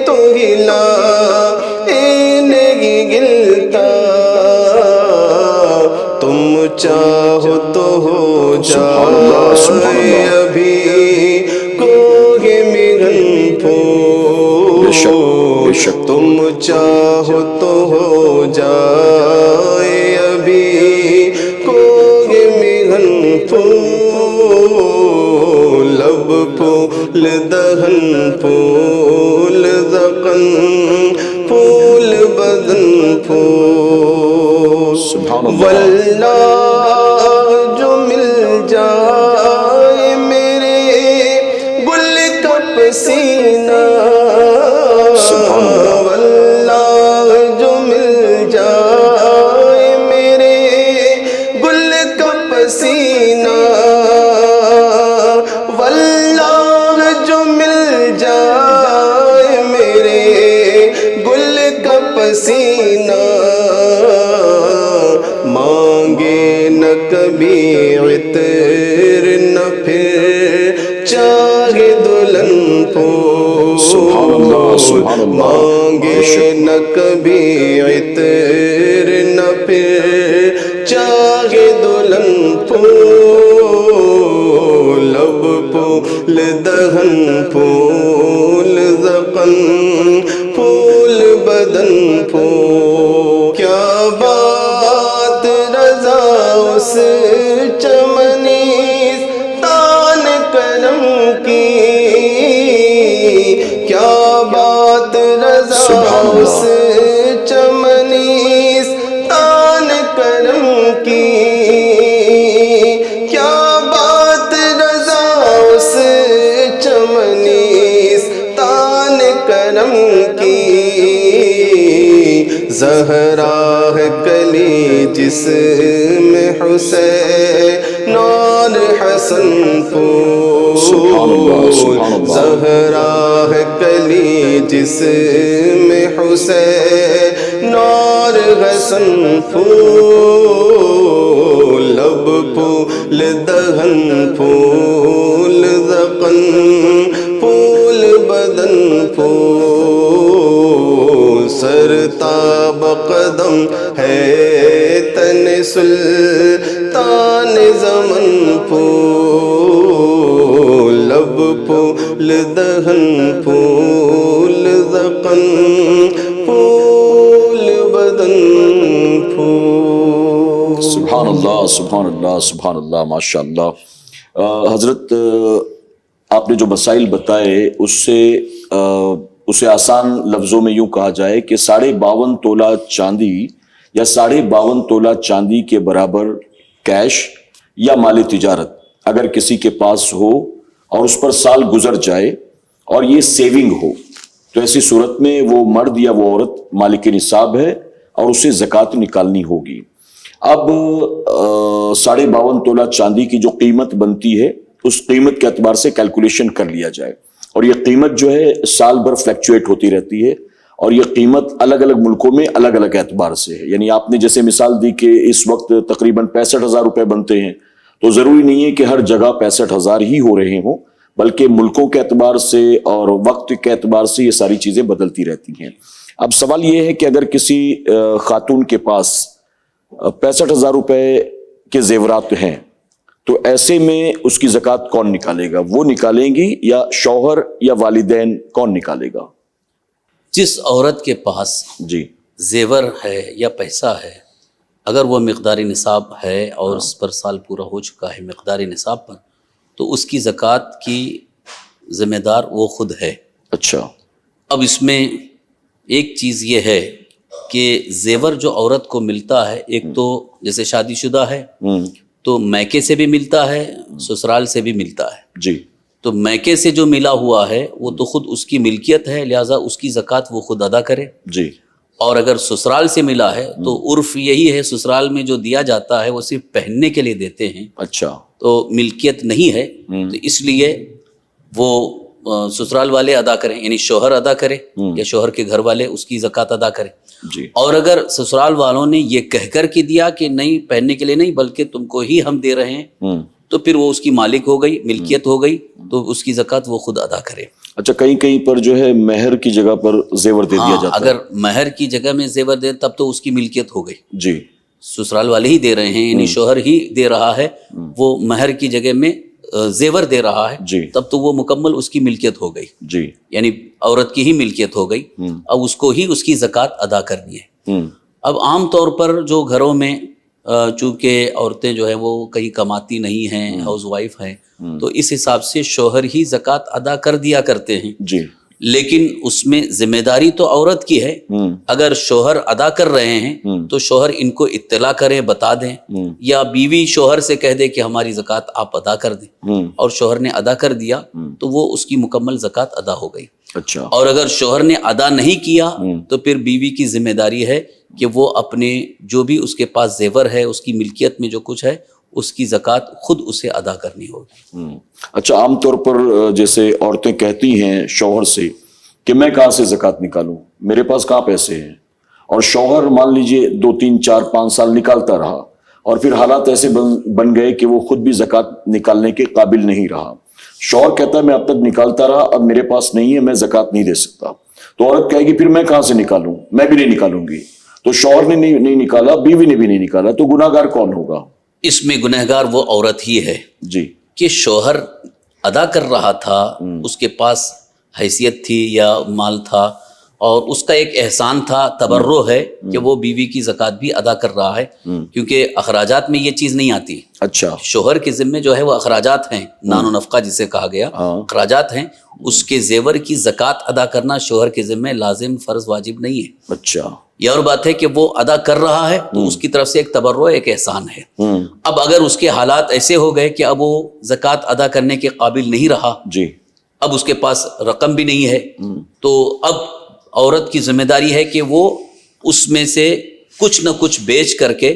تو گلا اے نہیں گلتا، تم چاہو تو ہو جائے ابھی کوہ مغن پھول، تم چاہو تو ہو جائے ابھی کوہ مغن پھول، لب پھول دہن پھول ذقن پھول بدن پھول، واللہ جو مل جائے میرے گل کا پسینہ، واللہ جو مل جائے میرے گل کا پسینہ، واللہ جو مل جائے میرے گل کا پسینہ، مانگے نہ کبھی عطر نہ پھر چاہے دلہن پھول، مانگے نہ کبھی عطر نہ پھر چاہے دلہن پھول، لب پھول پھول دہن پھول زقن پھول بدن پھول کیا بات رضا اس چمنیز تان کرم کی کیا بات رضا اس چمنیز تان کرم کی کیا بات رضا اس چمنیز تان کرم کی زہرا ہے کلی جس میں حسین اور حسن پھول زہرا ہے کلی جس میں حسین اور حسن پھول لب پھول دہن پھول زقن پھول بدن پھول سرتاب قدم ہے تن سلطان زمن پھول لب پھول دہن پھول زقن پھول بدن پھول. سبحان اللہ سبحان اللہ سبحان اللہ ماشاء اللہ. حضرت آپ نے جو مسائل بتائے اسے آسان لفظوں میں یوں کہا جائے کہ 52.5 تولہ چاندی یا 52.5 تولہ چاندی کے برابر کیش یا مال تجارت اگر کسی کے پاس ہو اور اس پر سال گزر جائے اور یہ سیونگ ہو تو ایسی صورت میں وہ مرد یا وہ عورت مالک نصاب ہے اور اسے زکوٰۃ نکالنی ہوگی. اب 52.5 تولہ چاندی کی جو قیمت بنتی ہے اس قیمت کے اعتبار سے کیلکولیشن کر لیا جائے اور یہ قیمت جو ہے سال بھر فلیکچویٹ ہوتی رہتی ہے اور یہ قیمت الگ الگ ملکوں میں الگ الگ اعتبار سے ہے. یعنی آپ نے جیسے مثال دی کہ اس وقت تقریباً 65,000 روپے بنتے ہیں تو ضروری نہیں ہے کہ ہر جگہ 65,000 ہی ہو رہے ہوں بلکہ ملکوں کے اعتبار سے اور وقت کے اعتبار سے یہ ساری چیزیں بدلتی رہتی ہیں. اب سوال یہ ہے کہ اگر کسی خاتون کے پاس 65,000 روپے کے زیورات ہیں تو ایسے میں اس کی زکوٰۃ کون نکالے گا؟ وہ نکالیں گی یا شوہر یا والدین کون نکالے گا؟ جس عورت کے پاس جی زیور ہے یا پیسہ ہے اگر وہ مقدار نصاب ہے اور اس پر سال پورا ہو چکا ہے مقدار نصاب پر تو اس کی زکوٰۃ کی ذمہ دار وہ خود ہے. اچھا. اب اس میں ایک چیز یہ ہے کہ زیور جو عورت کو ملتا ہے ایک تو جیسے شادی شدہ ہے تو میکے سے بھی ملتا ہے سسرال سے بھی ملتا ہے. جی. تو میکے سے جو ملا ہوا ہے وہ تو خود اس کی ملکیت ہے لہٰذا اس کی زکوٰۃ وہ خود ادا کرے. جی. اور اگر سسرال سے ملا ہے تو عرف یہی ہے سسرال میں جو دیا جاتا ہے وہ صرف پہننے کے لیے دیتے ہیں. اچھا. تو ملکیت نہیں ہے تو اس لیے وہ سسرال والے ادا کریں یعنی شوہر ادا کرے یا شوہر کے گھر والے اس کی زکوٰۃ ادا کریں. جی. اور اگر سسرال والوں نے یہ کہہ کر کے دیا کہ نہیں پہننے کے لیے نہیں بلکہ تم کو ہی ہم دے رہے ہیں تو پھر وہ اس کی مالک ہو گئی ملکیت ہو گئی تو اس کی زکوٰۃ وہ خود ادا کرے. اچھا کہیں کہیں پر جو ہے مہر کی جگہ پر زیور دے دیا جاتا ہے. اگر مہر کی جگہ میں زیور دے تب تو اس کی ملکیت ہو گئی. جی. سسرال والے ہی دے رہے ہیں یعنی شوہر ہی دے رہا ہے وہ مہر کی جگہ میں زیور دے رہا ہے جی. تب تو وہ مکمل اس کی ملکیت ہو گئی. جی. یعنی عورت کی ہی ملکیت ہو گئی. اب اس کو ہی اس کی زکوٰۃ ادا کرنی ہے. اب عام طور پر جو گھروں میں چونکہ عورتیں جو ہے وہ کہیں کماتی نہیں ہیں ہاؤس وائف ہیں تو اس حساب سے شوہر ہی زکوٰۃ ادا کر دیا کرتے ہیں. جی. لیکن اس میں ذمہ داری تو عورت کی ہے. اگر شوہر ادا کر رہے ہیں تو شوہر ان کو اطلاع کریں بتا دیں یا بیوی شوہر سے کہہ دے کہ ہماری زکوٰۃ آپ ادا کر دیں اور شوہر نے ادا کر دیا تو وہ اس کی مکمل زکوٰۃ ادا ہو گئی. اچھا. اور اگر شوہر نے ادا نہیں کیا تو پھر بیوی کی ذمہ داری ہے کہ وہ اپنے جو بھی اس کے پاس زیور ہے اس کی ملکیت میں جو کچھ ہے اس کی زکوٰۃ خود اسے ادا کرنی ہوگی. اچھا عام طور پر جیسے عورتیں کہتی ہیں شوہر سے کہ میں کہاں سے زکوٰۃ نکالوں میرے پاس کہاں پیسے ہیں اور شوہر مان لیجئے 2 3 4 5 سال نکالتا رہا اور پھر حالات ایسے بن گئے کہ وہ خود بھی زکوٰۃ نکالنے کے قابل نہیں رہا. شوہر کہتا ہے میں اب تک نکالتا رہا اب میرے پاس نہیں ہے میں زکوٰۃ نہیں دے سکتا تو عورت کہے گی پھر میں کہاں سے نکالوں میں بھی نہیں نکالوں گی. تو شوہر نے نہیں نکالا بیوی نے بھی نہیں نکالا تو گناہ گار کون ہوگا؟ اس میں گنہگار وہ عورت ہی ہے جی کہ شوہر ادا کر رہا تھا، اس کے پاس حیثیت تھی یا مال تھا اور اس کا ایک احسان تھا، تبرع ہے کہ وہ بیوی کی زکوٰۃ بھی ادا کر رہا ہے، کیونکہ اخراجات میں یہ چیز نہیں آتی۔ اچھا، شوہر کے ذمے جو ہے وہ اخراجات ہیں، نان و نفقہ جسے کہا گیا، اخراجات ہیں، اس کے زیور کی زکوٰۃ ادا کرنا شوہر کے ذمے لازم، فرض، واجب نہیں ہے۔ اچھا، یہ اور بات ہے کہ وہ ادا کر رہا ہے تو اس کی طرف سے ایک تبرع، ایک احسان ہے۔ اب اگر اس کے حالات ایسے ہو گئے کہ اب وہ زکوٰۃ ادا کرنے کے قابل نہیں رہا، جی، اب اس کے پاس رقم بھی نہیں ہے، تو اب عورت کی ذمہ داری ہے کہ وہ اس میں سے کچھ نہ کچھ بیچ کر کے،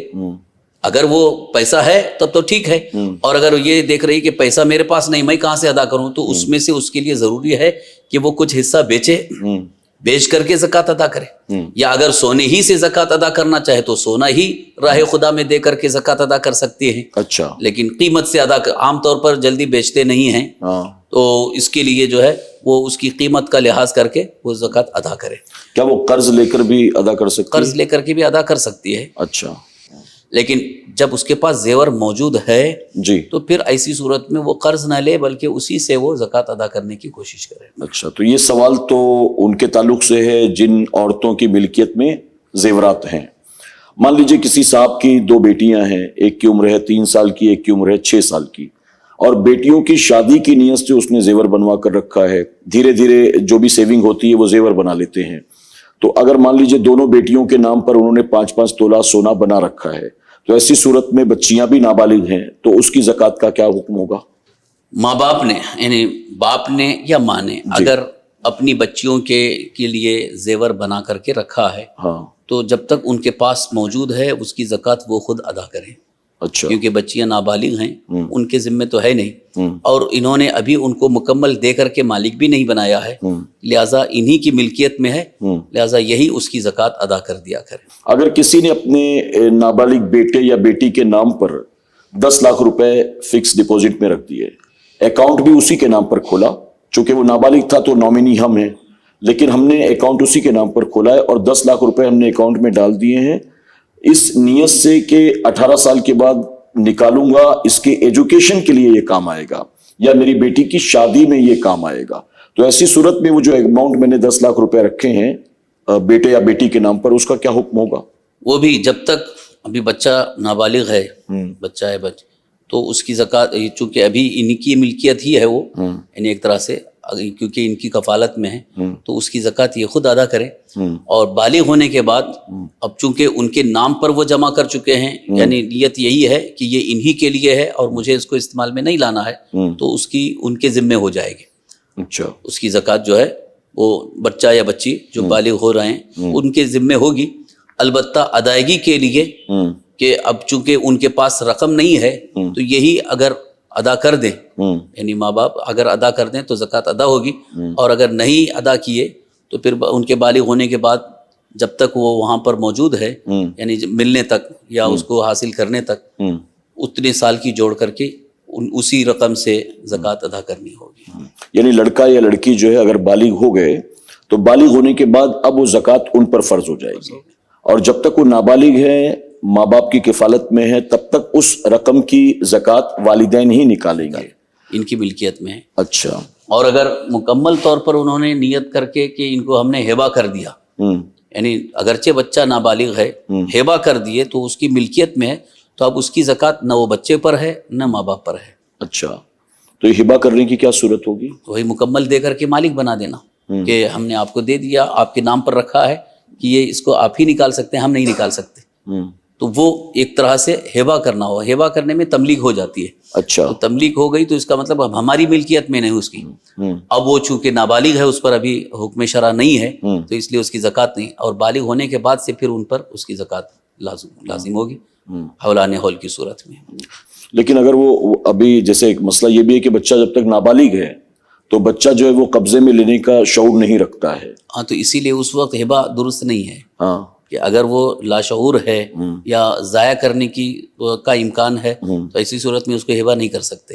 اگر وہ پیسہ ہے تب تو ٹھیک ہے، اور اگر یہ دیکھ رہی کہ پیسہ میرے پاس نہیں، میں کہاں سے ادا کروں، تو اس میں سے اس کے لیے ضروری ہے کہ وہ کچھ حصہ بیچے، بیچ کر کے زکوٰۃ ادا کرے، یا اگر سونے ہی سے زکوٰۃ ادا کرنا چاہے تو سونا ہی راہ خدا میں دے کر کے زکوٰۃ ادا کر سکتے ہیں۔ اچھا، لیکن قیمت سے ادا عام طور پر جلدی بیچتے نہیں ہیں، تو اس کے لیے جو ہے وہ اس کی قیمت کا لحاظ کر کے وہ زکوٰۃ ادا کرے۔ کیا وہ قرض لے کر بھی ادا کر سکتی ہے؟ قرض لے کر کے بھی ادا کر سکتی ہے، اچھا، لیکن جب اس کے پاس زیور موجود ہے جی، تو پھر ایسی صورت میں وہ قرض نہ لے بلکہ اسی سے وہ زکوٰۃ ادا کرنے کی کوشش کرے۔ اچھا، تو یہ سوال تو ان کے تعلق سے ہے جن عورتوں کی ملکیت میں زیورات ہیں۔ مان لیجئے کسی صاحب کی 2 بیٹیاں ہیں، ایک کی عمر ہے 3 سال کی، ایک کی عمر ہے 6 سال کی، اور بیٹیوں کی شادی کی نیت سے اس نے زیور بنوا کر رکھا ہے، دھیرے دھیرے جو بھی سیونگ ہوتی ہے وہ زیور بنا لیتے ہیں۔ تو اگر مان لیجئے دونوں بیٹیوں کے نام پر انہوں نے 5-5 تولہ سونا بنا رکھا ہے، تو ایسی صورت میں بچیاں بھی نابالغ ہیں، تو اس کی زکوٰۃ کا کیا حکم ہوگا؟ ماں باپ نے، یعنی باپ نے یا ماں نے اگر اپنی بچیوں کے لیے زیور بنا کر کے رکھا ہے، ہاں، تو جب تک ان کے پاس موجود ہے اس کی زکوٰۃ وہ خود ادا کریں، اچھا، کیونکہ بچیاں نابالغ ہیں، ان کے ذمے تو ہے نہیں، اور انہوں نے ابھی ان کو مکمل دے کر کے مالک بھی نہیں بنایا ہے، لہٰذا انہی کی ملکیت میں ہے، لہٰذا یہی اس کی زکوٰۃ ادا کر دیا کرے۔ اگر کسی نے اپنے نابالغ بیٹے یا بیٹی کے نام پر 10 لاکھ روپے فکس ڈپوزٹ میں رکھ دیے، اکاؤنٹ بھی اسی کے نام پر کھولا، چونکہ وہ نابالغ تھا تو نامنی ہم ہیں، لیکن ہم نے اکاؤنٹ اسی کے نام پر کھولا ہے اور 10 لاکھ روپے ہم نے اکاؤنٹ میں ڈال دیے ہیں، اس نیت سے کہ 18 سال کے بعد نکالوں گا، اس کے ایجوکیشن کے لیے یہ کام آئے گا یا میری بیٹی کی شادی میں یہ کام آئے گا، تو ایسی صورت میں وہ جو اماؤنٹ میں نے 10 لاکھ روپے رکھے ہیں بیٹے یا بیٹی کے نام پر، اس کا کیا حکم ہوگا؟ وہ بھی جب تک ابھی بچہ نابالغ ہے، بچہ ہے تو اس کی زکوٰۃ، چونکہ ابھی ان کی ملکیت ہی ہے وہ، یعنی ایک طرح سے کیونکہ ان کی کفالت میں ہے، تو اس کی زکوٰۃ یہ خود ادا کرے، اور بالغ ہونے کے بعد اب چونکہ ان کے نام پر وہ جمع کر چکے ہیں، یعنی نیت یہی ہے کہ یہ انہی کے لیے ہے اور مجھے اس کو استعمال میں نہیں لانا ہے، تو اس کی ان کے ذمے ہو جائے گی۔ اچھا، اس کی زکوٰۃ جو ہے وہ بچہ یا بچی جو بالغ ہو رہے ہیں ان کے ذمے ہوگی، البتہ ادائیگی کے لیے کہ اب چونکہ ان کے پاس رقم نہیں ہے تو یہی اگر ادا کر دیں، یعنی ماں باپ اگر ادا کر دیں تو زکوٰۃ ادا ہوگی، اور اگر نہیں ادا کیے تو پھر ان کے بالغ ہونے کے بعد جب تک وہ وہاں پر موجود ہے، یعنی ملنے تک یا اس کو حاصل کرنے تک اتنے سال کی جوڑ کر کے اسی رقم سے زکوٰۃ ادا کرنی ہوگی۔ یعنی لڑکا یا لڑکی جو ہے اگر بالغ ہو گئے تو بالغ ہونے کے بعد اب وہ زکوٰۃ ان پر فرض ہو جائے گی، اور جب تک وہ نابالغ ہے، ماں باپ کی کفالت میں ہے، تب تک اس رقم کی زکوٰۃ والدین ہی نکالیں گے، ان کی ملکیت میں ہے۔ اچھا، اور اگر مکمل طور پر انہوں نے نیت کر کے کہ ان کو ہم نے ہبہ کر دیا، یعنی اگرچہ بچہ نابالغ ہے، ہبہ کر دیے تو اس کی ملکیت میں ہے، تو اب اس کی زکوٰۃ نہ وہ بچے پر ہے نہ ماں باپ پر ہے۔ اچھا، تو یہ ہبہ کرنے کی کیا صورت ہوگی؟ وہی مکمل دے کر کے مالک بنا دینا کہ ہم نے آپ کو دے دیا، آپ کے نام پر رکھا ہے کہ یہ اس کو آپ ہی نکال سکتے ہیں، ہم نہیں نکال سکتے، تو وہ ایک طرح سے ہبہ کرنا ہو۔ ہبہ کرنے میں تملیغ ہو جاتی ہے، اچھا، تو تملیغ ہو گئی تو اس کا مطلب اب ہماری ملکیت میں نہیں اس کی، اب وہ چونکہ نابالغ ہے اس پر ابھی حکم شرع نہیں ہے تو اس لیے اس کی زکوٰۃ نہیں، اور بالغ ہونے کے بعد سے پھر ان پر اس کی زکوٰۃ لازم ہوگی حولان حول کی صورت میں۔ لیکن اگر وہ ابھی جیسے ایک مسئلہ یہ بھی ہے کہ بچہ جب تک نابالغ ہے تو بچہ جو ہے وہ قبضے میں لینے کا شعور نہیں رکھتا ہے، ہاں، تو اسی لیے اس وقت ہبہ درست نہیں ہے، ہاں، کہ اگر وہ لاشعور ہے یا ضائع کرنے کا امکان ہے تو ایسی صورت میں اس کو ہبہ نہیں کر سکتے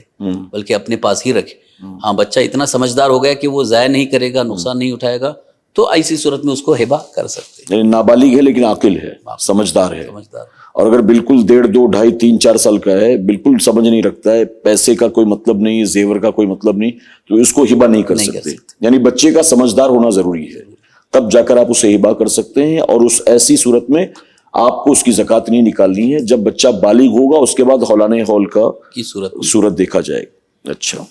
بلکہ اپنے پاس ہی رکھے۔ ہاں، بچہ اتنا سمجھدار ہو گیا کہ وہ ضائع نہیں کرے گا، نقصان نہیں اٹھائے گا، تو ایسی صورت میں اس کو ہبہ کر سکتے۔ یعنی نابالغ ہے لیکن عاقل ہے، سمجھدار ہے، سمجھدار اور اگر بالکل 1.5 2 2.5 3 4 سال کا ہے, بالکل سمجھ نہیں رکھتا ہے, پیسے کا کوئی مطلب نہیں, زیور کا کوئی مطلب نہیں, تو اس کو ہبہ نہیں کر سکتے. یعنی بچے کا سمجھدار ہونا ضروری ہے, تب جا کر آپ اسے ہبہ کر سکتے ہیں. اور اس ایسی صورت میں آپ کو اس کی زکوٰۃ نہیں نکالنی ہے جب بچہ بالغ ہوگا, اس کے بعد حولان حول کا کی صورت دیکھا جائے. اچھا,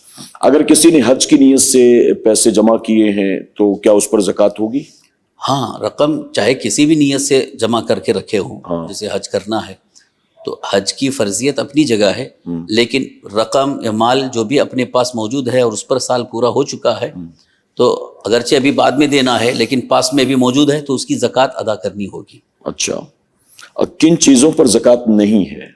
اگر کسی نے حج کی نیت سے پیسے جمع کیے ہیں تو کیا اس پر زکوٰۃ ہوگی؟ ہاں, رقم چاہے کسی بھی نیت سے جمع کر کے رکھے ہوں, جیسے حج کرنا ہے تو حج کی فرضیت اپنی جگہ ہے, لیکن رقم یا مال جو بھی اپنے پاس موجود ہے اور اس پر سال پورا ہو چکا ہے تو اگرچہ ابھی بعد میں دینا ہے لیکن پاس میں بھی موجود ہے تو اس کی زکوٰۃ ادا کرنی ہوگی. اچھا, کن چیزوں پر زکوٰۃ نہیں ہے؟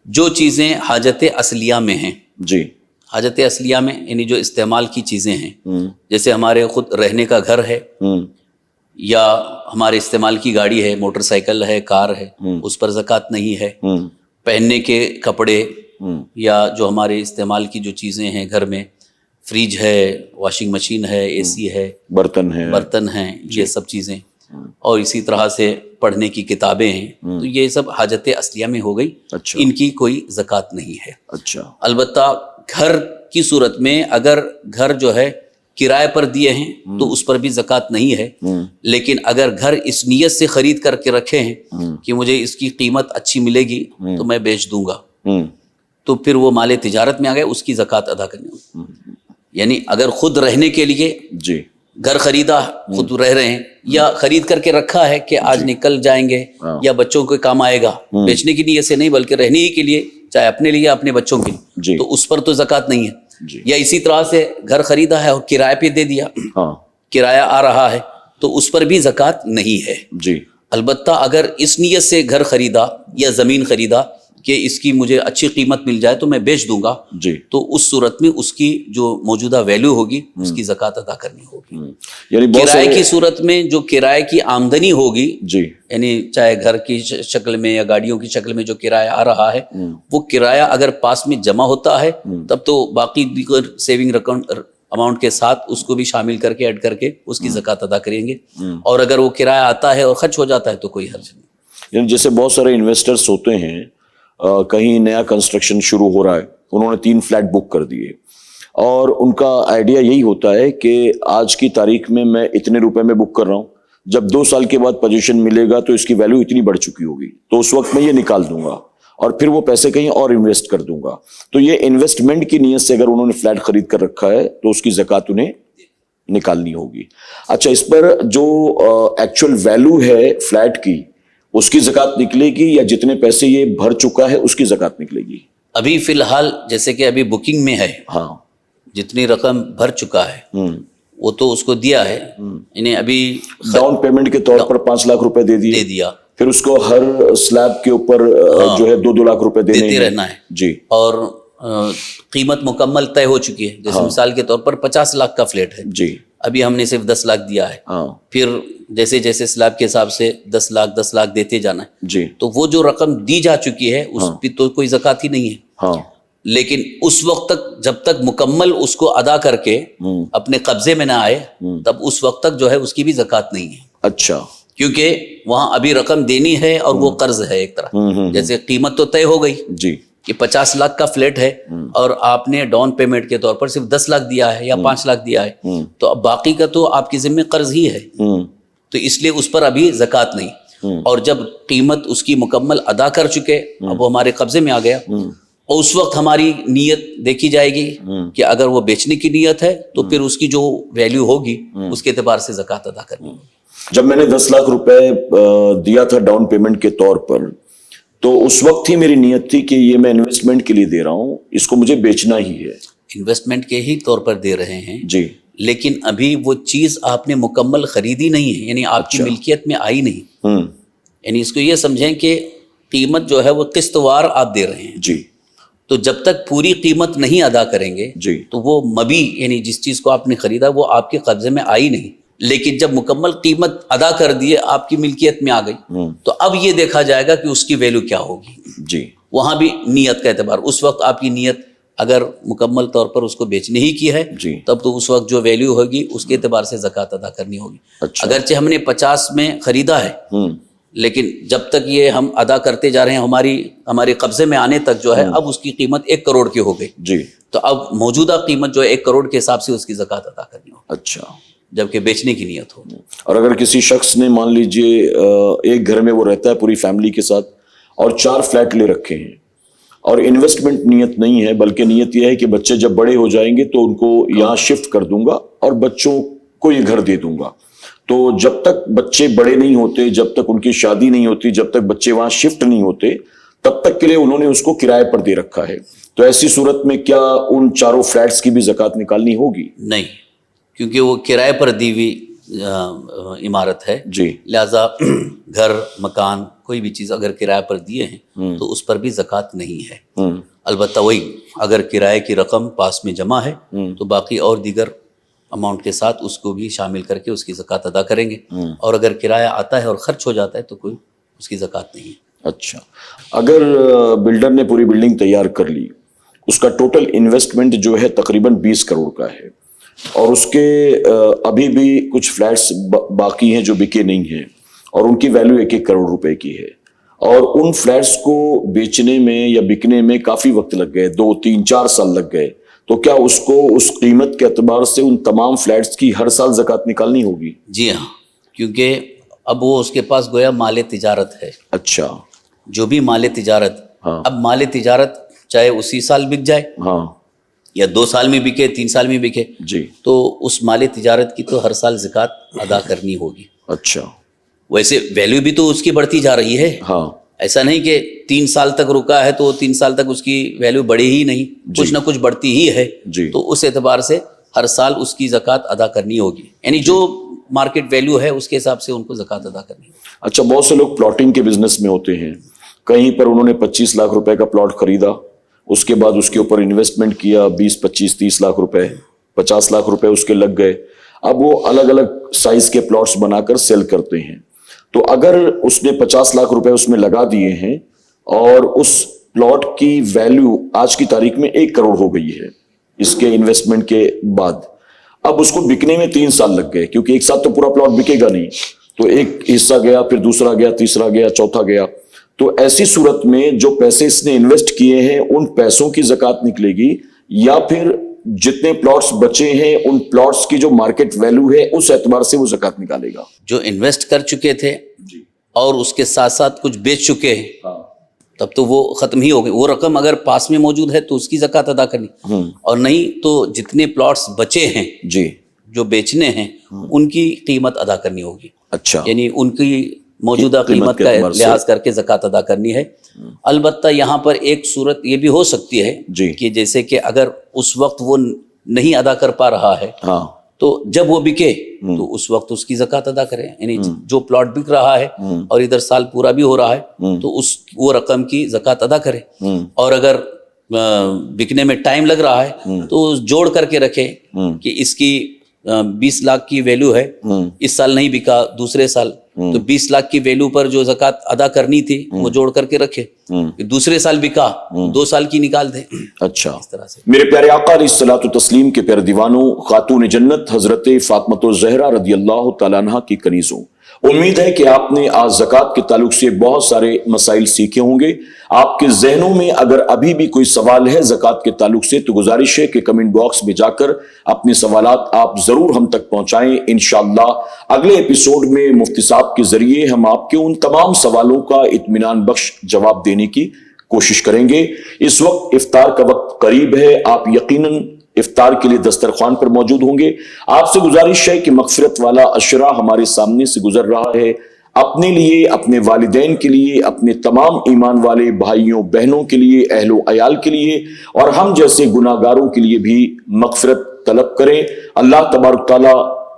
جو چیزیں حاجت اصلیہ میں ہیں. جی, حاجت اصلیہ میں یعنی جو استعمال کی چیزیں ہیں, جیسے ہمارے خود رہنے کا گھر ہے, یا ہمارے استعمال کی گاڑی ہے, موٹر سائیکل ہے, کار ہے, اس پر زکوٰۃ نہیں ہے. پہننے کے کپڑے یا جو ہمارے استعمال کی جو چیزیں ہیں گھر میں, فریج ہے, واشنگ مشین ہے, اے سی ہے, برتن ہیں, یہ سب چیزیں, اور اسی طرح سے پڑھنے کی کتابیں ہیں, تو یہ سب حاجت اصلیہ میں ہو گئی. ان کی کوئی زکوٰۃ نہیں ہے. اچھا, البتہ گھر کی صورت میں اگر گھر جو ہے کرائے پر دیے ہیں تو اس پر بھی زکوٰۃ نہیں ہے, لیکن اگر گھر اس نیت سے خرید کر کے رکھے ہیں کہ مجھے اس کی قیمت اچھی ملے گی تو میں بیچ دوں گا, تو پھر وہ مال تجارت میں آ گئے, اس کی زکوٰۃ ادا کرنی ہوگی. یعنی اگر خود رہنے کے لیے جی گھر خریدا, خود رہ رہے ہیں, یا خرید کر کے رکھا ہے کہ آج نکل جائیں گے یا بچوں کو کام آئے گا, بیچنے کی نیت سے نہیں بلکہ رہنے ہی کے لیے, چاہے اپنے لیے یا اپنے بچوں کے لیے, تو اس پر تو زکوٰۃ نہیں ہے. یا اسی طرح سے گھر خریدا ہے اور کرائے پہ دے دیا, کرایہ آ رہا ہے, تو اس پر بھی زکوٰۃ نہیں ہے. جی, البتہ اگر اس نیت سے گھر خریدا یا زمین خریدا کہ اس کی مجھے اچھی قیمت مل جائے تو میں بیچ دوں گا, تو اس صورت میں اس کی جو موجودہ ویلیو ہوگی اس کی زکوٰۃ ادا کرنی ہوگی. یعنی کرائے کی صورت میں جو کرائے کی آمدنی ہوگی, جی, یعنی چاہے گھر کی شکل میں یا گاڑیوں کی شکل میں جو کرایہ آ رہا ہے, وہ کرایہ اگر پاس میں جمع ہوتا ہے تب تو باقی دیگر سیونگ اماؤنٹ کے ساتھ اس کو بھی شامل کر کے ایڈ کر کے اس کی زکوٰۃ ادا کریں گے. اور اگر وہ کرایہ آتا ہے اور خرچ ہو جاتا ہے تو کوئی حرج نہیں. یعنی جیسے بہت سارے انویسٹرز ہوتے ہیں, کہیں نیا کنسٹرکشن شروع ہو رہا ہے, انہوں نے 3 فلیٹ بک کر دیے, اور ان کا آئیڈیا یہی ہوتا ہے کہ آج کی تاریخ میں اتنے روپے میں بک کر رہا ہوں, جب 2 سال کے بعد پوزیشن ملے گا تو اس کی ویلیو اتنی بڑھ چکی ہوگی, تو اس وقت میں یہ نکال دوں گا اور پھر وہ پیسے کہیں اور انویسٹ کر دوں گا. تو یہ انویسٹمنٹ کی نیت سے اگر انہوں نے فلیٹ خرید کر رکھا ہے تو اس کی زکوٰۃ انہیں نکالنی ہوگی. اچھا, اس پر جو ایکچوئل ویلیو ہے فلیٹ کی اس کی زکوٰۃ نکلے گی یا جتنے پیسے یہ بھر چکا ہے اس کی زکوٰۃ نکلے گی؟ ابھی فی الحال جیسے کہ ابھی بکنگ میں ہے, ہاں, جتنی رقم بھر چکا ہے وہ تو اس کو دیا ہے, یعنی ابھی ڈاؤن پیمنٹ کے طور پر 5 لاکھ روپے دے دیا, پھر اس کو ہر سلیب کے اوپر جو ہے 2 لاکھ روپے دیتے رہنا ہے. جی, اور قیمت مکمل طے ہو چکی ہے, جیسے مثال کے طور پر 50 لاکھ کا فلیٹ ہے, جی, ابھی ہم نے صرف 10 لاکھ دیا ہے, پھر جیسے جیسے سلیب کے حساب سے 10 لاکھ دیتے جانا ہے, جی, تو وہ جو رقم دی جا چکی ہے اس پہ تو کوئی زکوٰۃ ہی نہیں ہے. ہاں, لیکن اس وقت تک جب تک مکمل اس کو ادا کر کے اپنے قبضے میں نہ آئے تب اس وقت تک جو ہے اس کی بھی زکوٰۃ نہیں ہے. اچھا, کیونکہ وہاں ابھی رقم دینی ہے اور وہ قرض ہے ایک طرح, جیسے قیمت تو طے ہو گئی جی, کہ 50 لاکھ کا فلیٹ ہے اور آپ نے ڈاؤن پیمنٹ کے طور پر صرف 10 لاکھ دیا ہے یا 5 لاکھ دیا ہے, تو اب باقی کا تو آپ کے ذمہ قرض ہی ہے, تو اس لیے اس پر ابھی زکوٰۃ نہیں. اور جب قیمت اس کی مکمل ادا کر چکے, اب وہ ہمارے قبضے میں آ گیا, اور اس وقت ہماری نیت دیکھی جائے گی کہ اگر وہ بیچنے کی نیت ہے تو پھر اس کی جو ویلیو ہوگی اس کے اعتبار سے زکوٰۃ ادا کرنی ہوگی. جب میں نے 10 لاکھ روپے دیا تھا ڈاؤن پیمنٹ کے طور پر, تو اس وقت ہی میری نیت تھی کہ یہ میں انویسٹمنٹ کے لیے دے رہا ہوں, اس کو مجھے بیچنا ہی ہے. انویسٹمنٹ کے ہی طور پر دے رہے ہیں جی, لیکن ابھی وہ چیز آپ نے مکمل خریدی نہیں ہے, یعنی آپ کی ملکیت میں آئی نہیں. یعنی اس کو یہ سمجھیں کہ قیمت جو ہے وہ قسط وار آپ دے رہے ہیں. جی, تو جب تک پوری قیمت نہیں ادا کریں گے جی, تو وہ مبی یعنی جس چیز کو آپ نے خریدا وہ آپ کے قبضے میں آئی نہیں. لیکن جب مکمل قیمت ادا کر دیے, آپ کی ملکیت میں آ گئی, تو اب یہ دیکھا جائے گا کہ اس کی ویلیو کیا ہوگی. جی, وہاں بھی نیت کا اعتبار, اس وقت آپ کی نیت اگر مکمل طور پر اس کو بیچنے ہی کی ہے تب تو اس وقت جو ویلیو ہوگی اس کے اعتبار سے زکوٰۃ ادا کرنی ہوگی. اگرچہ ہم نے 50 میں خریدا ہے لیکن جب تک یہ ہم ادا کرتے جا رہے ہیں ہمارے قبضے میں آنے تک جو ہے اب اس کی قیمت 1 کروڑ کی ہو گئی جی، تو اب موجودہ قیمت جو ہے 1 کروڑ کے حساب سے اس کی زکوٰۃ ادا کرنی ہو، اچھا. جبکہ بیچنے کی نیت ہو. اور اگر کسی شخص نے مان لیجئے ایک گھر میں وہ رہتا ہے پوری فیملی کے ساتھ اور 4 فلیٹ لے رکھے ہیں اور انویسٹمنٹ نیت نہیں ہے، بلکہ نیت یہ ہے کہ بچے جب بڑے ہو جائیں گے تو ان کو یہاں شفٹ کر دوں گا اور بچوں کو یہ گھر دے دوں گا، تو جب تک بچے بڑے نہیں ہوتے، جب تک ان کی شادی نہیں ہوتی، جب تک بچے وہاں شفٹ نہیں ہوتے، تب تک کے لیے انہوں نے اس کو کرائے پر دے رکھا ہے، تو ایسی صورت میں کیا ان 4 فلیٹس کی بھی زکوٰۃ نکالنی ہوگی؟ نہیں، کیونکہ وہ کرائے پر دی ہوئی عمارت ہے جی، لہذا گھر مکان کوئی بھی چیز اگر کرائے پر دیے ہیں تو اس پر بھی زکوٰۃ نہیں ہے. البتہ وہی اگر کرائے کی رقم پاس میں جمع ہے تو باقی اور دیگر اماؤنٹ کے ساتھ اس کو بھی شامل کر کے اس کی زکوٰۃ ادا کریں گے، اور اگر کرایہ آتا ہے اور خرچ ہو جاتا ہے تو کوئی اس کی زکوٰۃ نہیں ہے. اچھا. اگر بلڈر نے پوری بلڈنگ تیار کر لی، اس کا ٹوٹل انویسٹمنٹ جو ہے تقریباً 20 کروڑ کا ہے، اور اس کے ابھی بھی کچھ فلیٹس باقی ہیں جو بکے نہیں ہیں اور ان کی ویلیو 1-1 کروڑ روپے کی ہے، اور ان فلیٹس کو بیچنے میں یا بکنے میں کافی وقت لگ گئے، 2, 3, 4 سال لگ گئے، تو کیا اس کو اس قیمت کے اعتبار سے ان تمام فلیٹس کی ہر سال زکوٰۃ نکالنی ہوگی؟ جی ہاں، کیونکہ اب وہ اس کے پاس گویا مال تجارت ہے. اچھا. جو بھی مال تجارت، ہاں. اب مال تجارت چاہے اسی سال بک جائے ہاں یا 2 سال میں بکے، 3 سال میں بکے، جی. تو اس مال تجارت کی تو ہر سال زکوٰۃ ادا کرنی ہوگی. اچھا. ویسے ویلیو بھی تو اس کی بڑھتی جا رہی ہے، ہاں. ایسا نہیں کہ 3 سال تک رکا ہے تو 3 سال تک اس کی ویلیو بڑھی ہی نہیں، کچھ نہ کچھ بڑھتی ہی ہے. جی. تو اس اعتبار سے ہر سال اس کی زکوٰۃ ادا کرنی ہوگی، یعنی جو مارکیٹ ویلیو ہے اس کے حساب سے ان کو زکوٰۃ ادا کرنی ہوگی. اچھا. بہت سے لوگ پلاٹنگ کے بزنس میں ہوتے ہیں، کہیں پر انہوں نے 25 لاکھ روپے کا پلاٹ خریدا، اس کے بعد اس کے اوپر انویسٹمنٹ کیا 20, 25, 30 لاکھ روپے، 50 لاکھ روپے اس کے لگ گئے، اب وہ الگ الگ سائز کے پلاٹس بنا کر سیل کرتے ہیں. تو اگر اس نے 50 لاکھ روپے اس میں لگا دیے ہیں اور اس پلاٹ کی ویلیو آج کی تاریخ میں 1 کروڑ ہو گئی ہے اس کے انویسٹمنٹ کے بعد، اب اس کو بکنے میں 3 سال لگ گئے، کیونکہ ایک ساتھ تو پورا پلاٹ بکے گا نہیں، تو ایک حصہ گیا، پھر دوسرا گیا، تیسرا گیا، چوتھا گیا، تو ایسی صورت میں جو پیسے اس نے انویسٹ کیے ہیں ان پیسوں کی زکوٰۃ نکلے گی، یا پھر جتنے پلاٹس بچے ہیں ان پلاٹس کی جو مارکیٹ ویلیو ہے اس اعتبار سے وہ زکوٰۃ نکالے گا؟ جو انویسٹ کر چکے تھے اور اس کے ساتھ ساتھ کچھ بیچ چکے ہیں تب تو وہ ختم ہی ہو گئی. وہ رقم اگر پاس میں موجود ہے تو اس کی زکوٰۃ ادا کرنی، اور نہیں تو جتنے پلاٹس بچے ہیں جی جو بیچنے ہیں ان کی قیمت ادا کرنی ہوگی. اچھا. یعنی ان کی موجودہ قیمت کا لحاظ کر کے زکوٰۃ ادا کرنی ہے. البتہ یہاں پر ایک صورت یہ بھی ہو سکتی ہے کہ جیسے کہ اگر اس وقت وہ نہیں ادا کر پا رہا ہے تو جب وہ بکے تو اس وقت اس کی زکوٰۃ ادا کریں، یعنی جو پلاٹ بک رہا ہے اور ادھر سال پورا بھی ہو رہا ہے تو وہ رقم کی زکوٰۃ ادا کرے، اور اگر بکنے میں ٹائم لگ رہا ہے تو جوڑ کر کے رکھے کہ اس کی 20 لاکھ کی ویلیو ہے، اس سال نہیں بکا، دوسرے سال تو 20 لاکھ کی ویلیو پر جو زکوٰۃ ادا کرنی تھی وہ جوڑ کر کے رکھے، دوسرے سال بکا 2 سال کی نکال دیں. اچھا. اس طرح سے میرے پیارے آقا علیہ الصلوۃ والتسلیم کے پیارے دیوانوں، خاتون جنت حضرت فاطمۃ الزہرا رضی اللہ تعالیٰ عنہ کی کنیزوں، امید ہے کہ آپ نے آج زکوٰۃ کے تعلق سے بہت سارے مسائل سیکھے ہوں گے. آپ کے ذہنوں میں اگر ابھی بھی کوئی سوال ہے زکوٰۃ کے تعلق سے تو گزارش ہے کہ کمنٹ باکس میں جا کر اپنے سوالات آپ ضرور ہم تک پہنچائیں. انشاءاللہ اگلے ایپیسوڈ میں مفتی صاحب کے ذریعے ہم آپ کے ان تمام سوالوں کا اطمینان بخش جواب دینے کی کوشش کریں گے. اس وقت افطار کا وقت قریب ہے، آپ یقیناً افطار کے لیے دسترخوان پر موجود ہوں گے. آپ سے گزارش ہے کہ مغفرت والا عشرہ ہمارے سامنے سے گزر رہا ہے، اپنے لیے، اپنے والدین کے لیے، اپنے تمام ایمان والے بھائیوں بہنوں کے لیے، اہل و عیال کے لیے، اور ہم جیسے گناہ گاروں کے لیے بھی مغفرت طلب کریں. اللہ تبارک تعالیٰ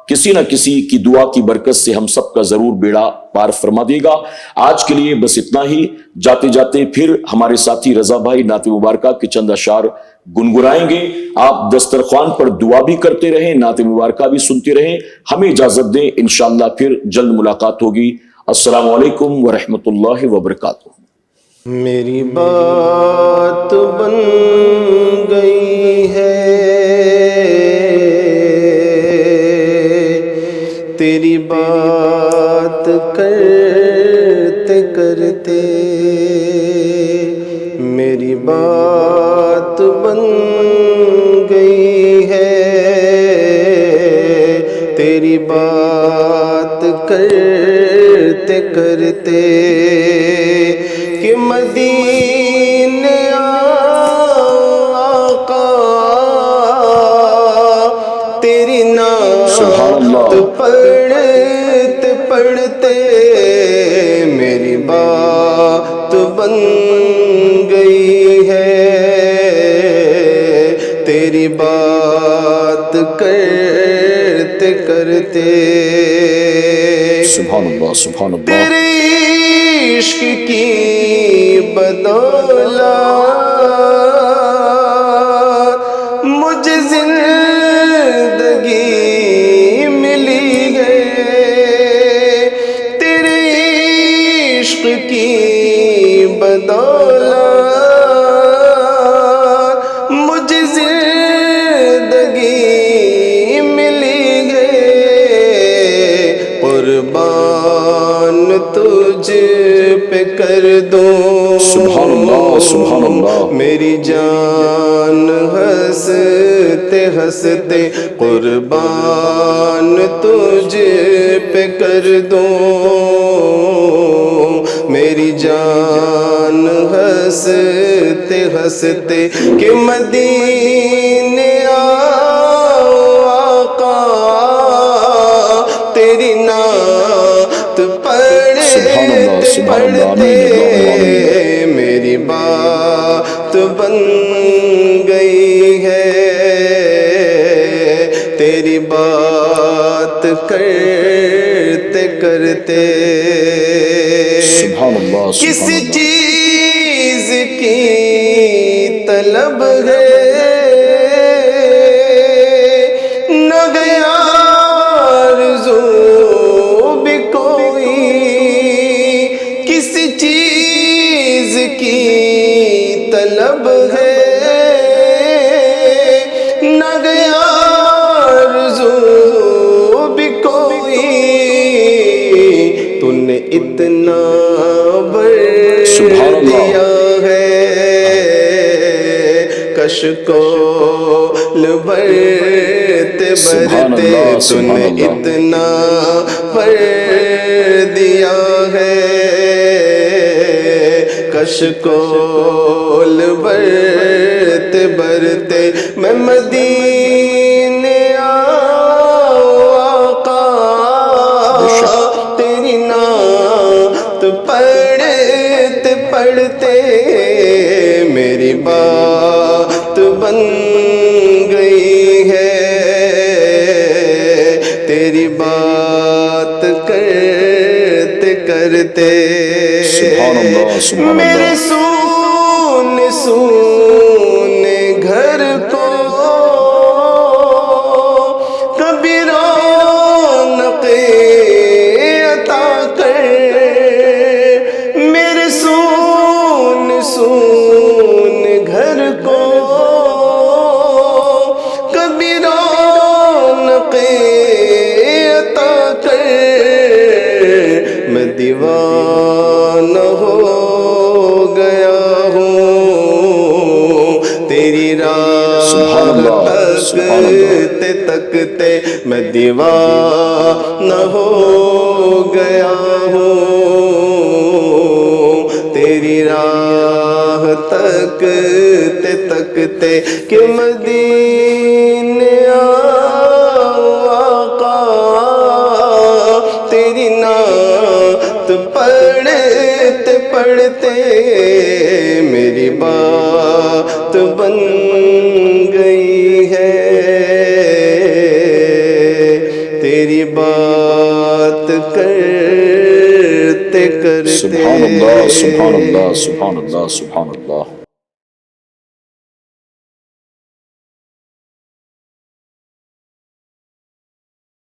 کسی نہ کسی کی دعا کی برکت سے ہم سب کا ضرور بیڑا پار فرما دے گا. آج کے لیے بس اتنا ہی. جاتے جاتے پھر ہمارے ساتھی رضا بھائی نعت مبارکہ کے چند اشعار گنگنائیں گے. آپ دسترخوان پر دعا بھی کرتے رہیں، نعت مبارکہ بھی سنتے رہیں. ہمیں اجازت دیں، انشاءاللہ پھر جلد ملاقات ہوگی. السلام علیکم ورحمۃ اللہ وبرکاتہ. میری بات بن گئی ہے، تیری بات کرتے بات بن گئی ہے، تیری بات کرتے کرتے کہ مدینے آقا تیری سبحان نعت اللہ۔ پڑھتے پڑھتے میری بات بن گئی ہے، تیری بات کرتے کرتے سبحان اللہ سبحان اللہ۔ تیرے عشق کی بدولت مجھے زندگی ملی ہے، تیرے عشق کی بدولت مجھے زندگی ملی ہے، قربان تجھ پہ کر دوں سبحان اللہ سبحان اللہ۔ میری جان ہنستے ہنستے قربان تجھ پہ کر دوں، میری جان ہنستے ہنستے کہ مدینے آقا تیری نعت سبحان اللہ پڑھتے سبحان اللہ۔ پڑھتے آمین اللہم آمین۔ میری بات بن گئی ہے، تیری بات کرتے کرتے سبحان اللہ کس سبحان اللہ۔ چیز کی طلب ہے نہ گیا آرزو بھی کوئی، کس چیز کی طلب ہے نہ گیا آرزو بھی کوئی، تو نے اتنا بھر سبحان اللہ۔ دیا ہے کشکول بھرتے سبحان بھرتے اللہ تو سبحان نے اللہ۔ اتنا بھر دیا ہے کشکول بھرتے بھرتے میں مدینے آقا تیری نعت پڑھتے پڑھتے میری بات بن گئی ہے، تیری بات کرتے کرتے سبحان اللہ سبحان اللہ۔ میرے سونے سونے گھر کو کبھی رونق عطا کر، میرے سونے سونے گھر کو کبھی رونق عطا کر، میں دیوانہ ہو گیا ہوں تیری سبحان راہ اللہ سبحان اللہ۔ تکتے تکتے میں دیوانہ ہو گیا ہوں تیری راہ تکتے تکتے کہ مدینے آقا تیری نعت پڑھتے پڑھتے میری بات بن گئی ہے، تیری بات کرتے کرتے سبحان اللہ سبحان اللہ سبحان اللہ سبحان اللہ۔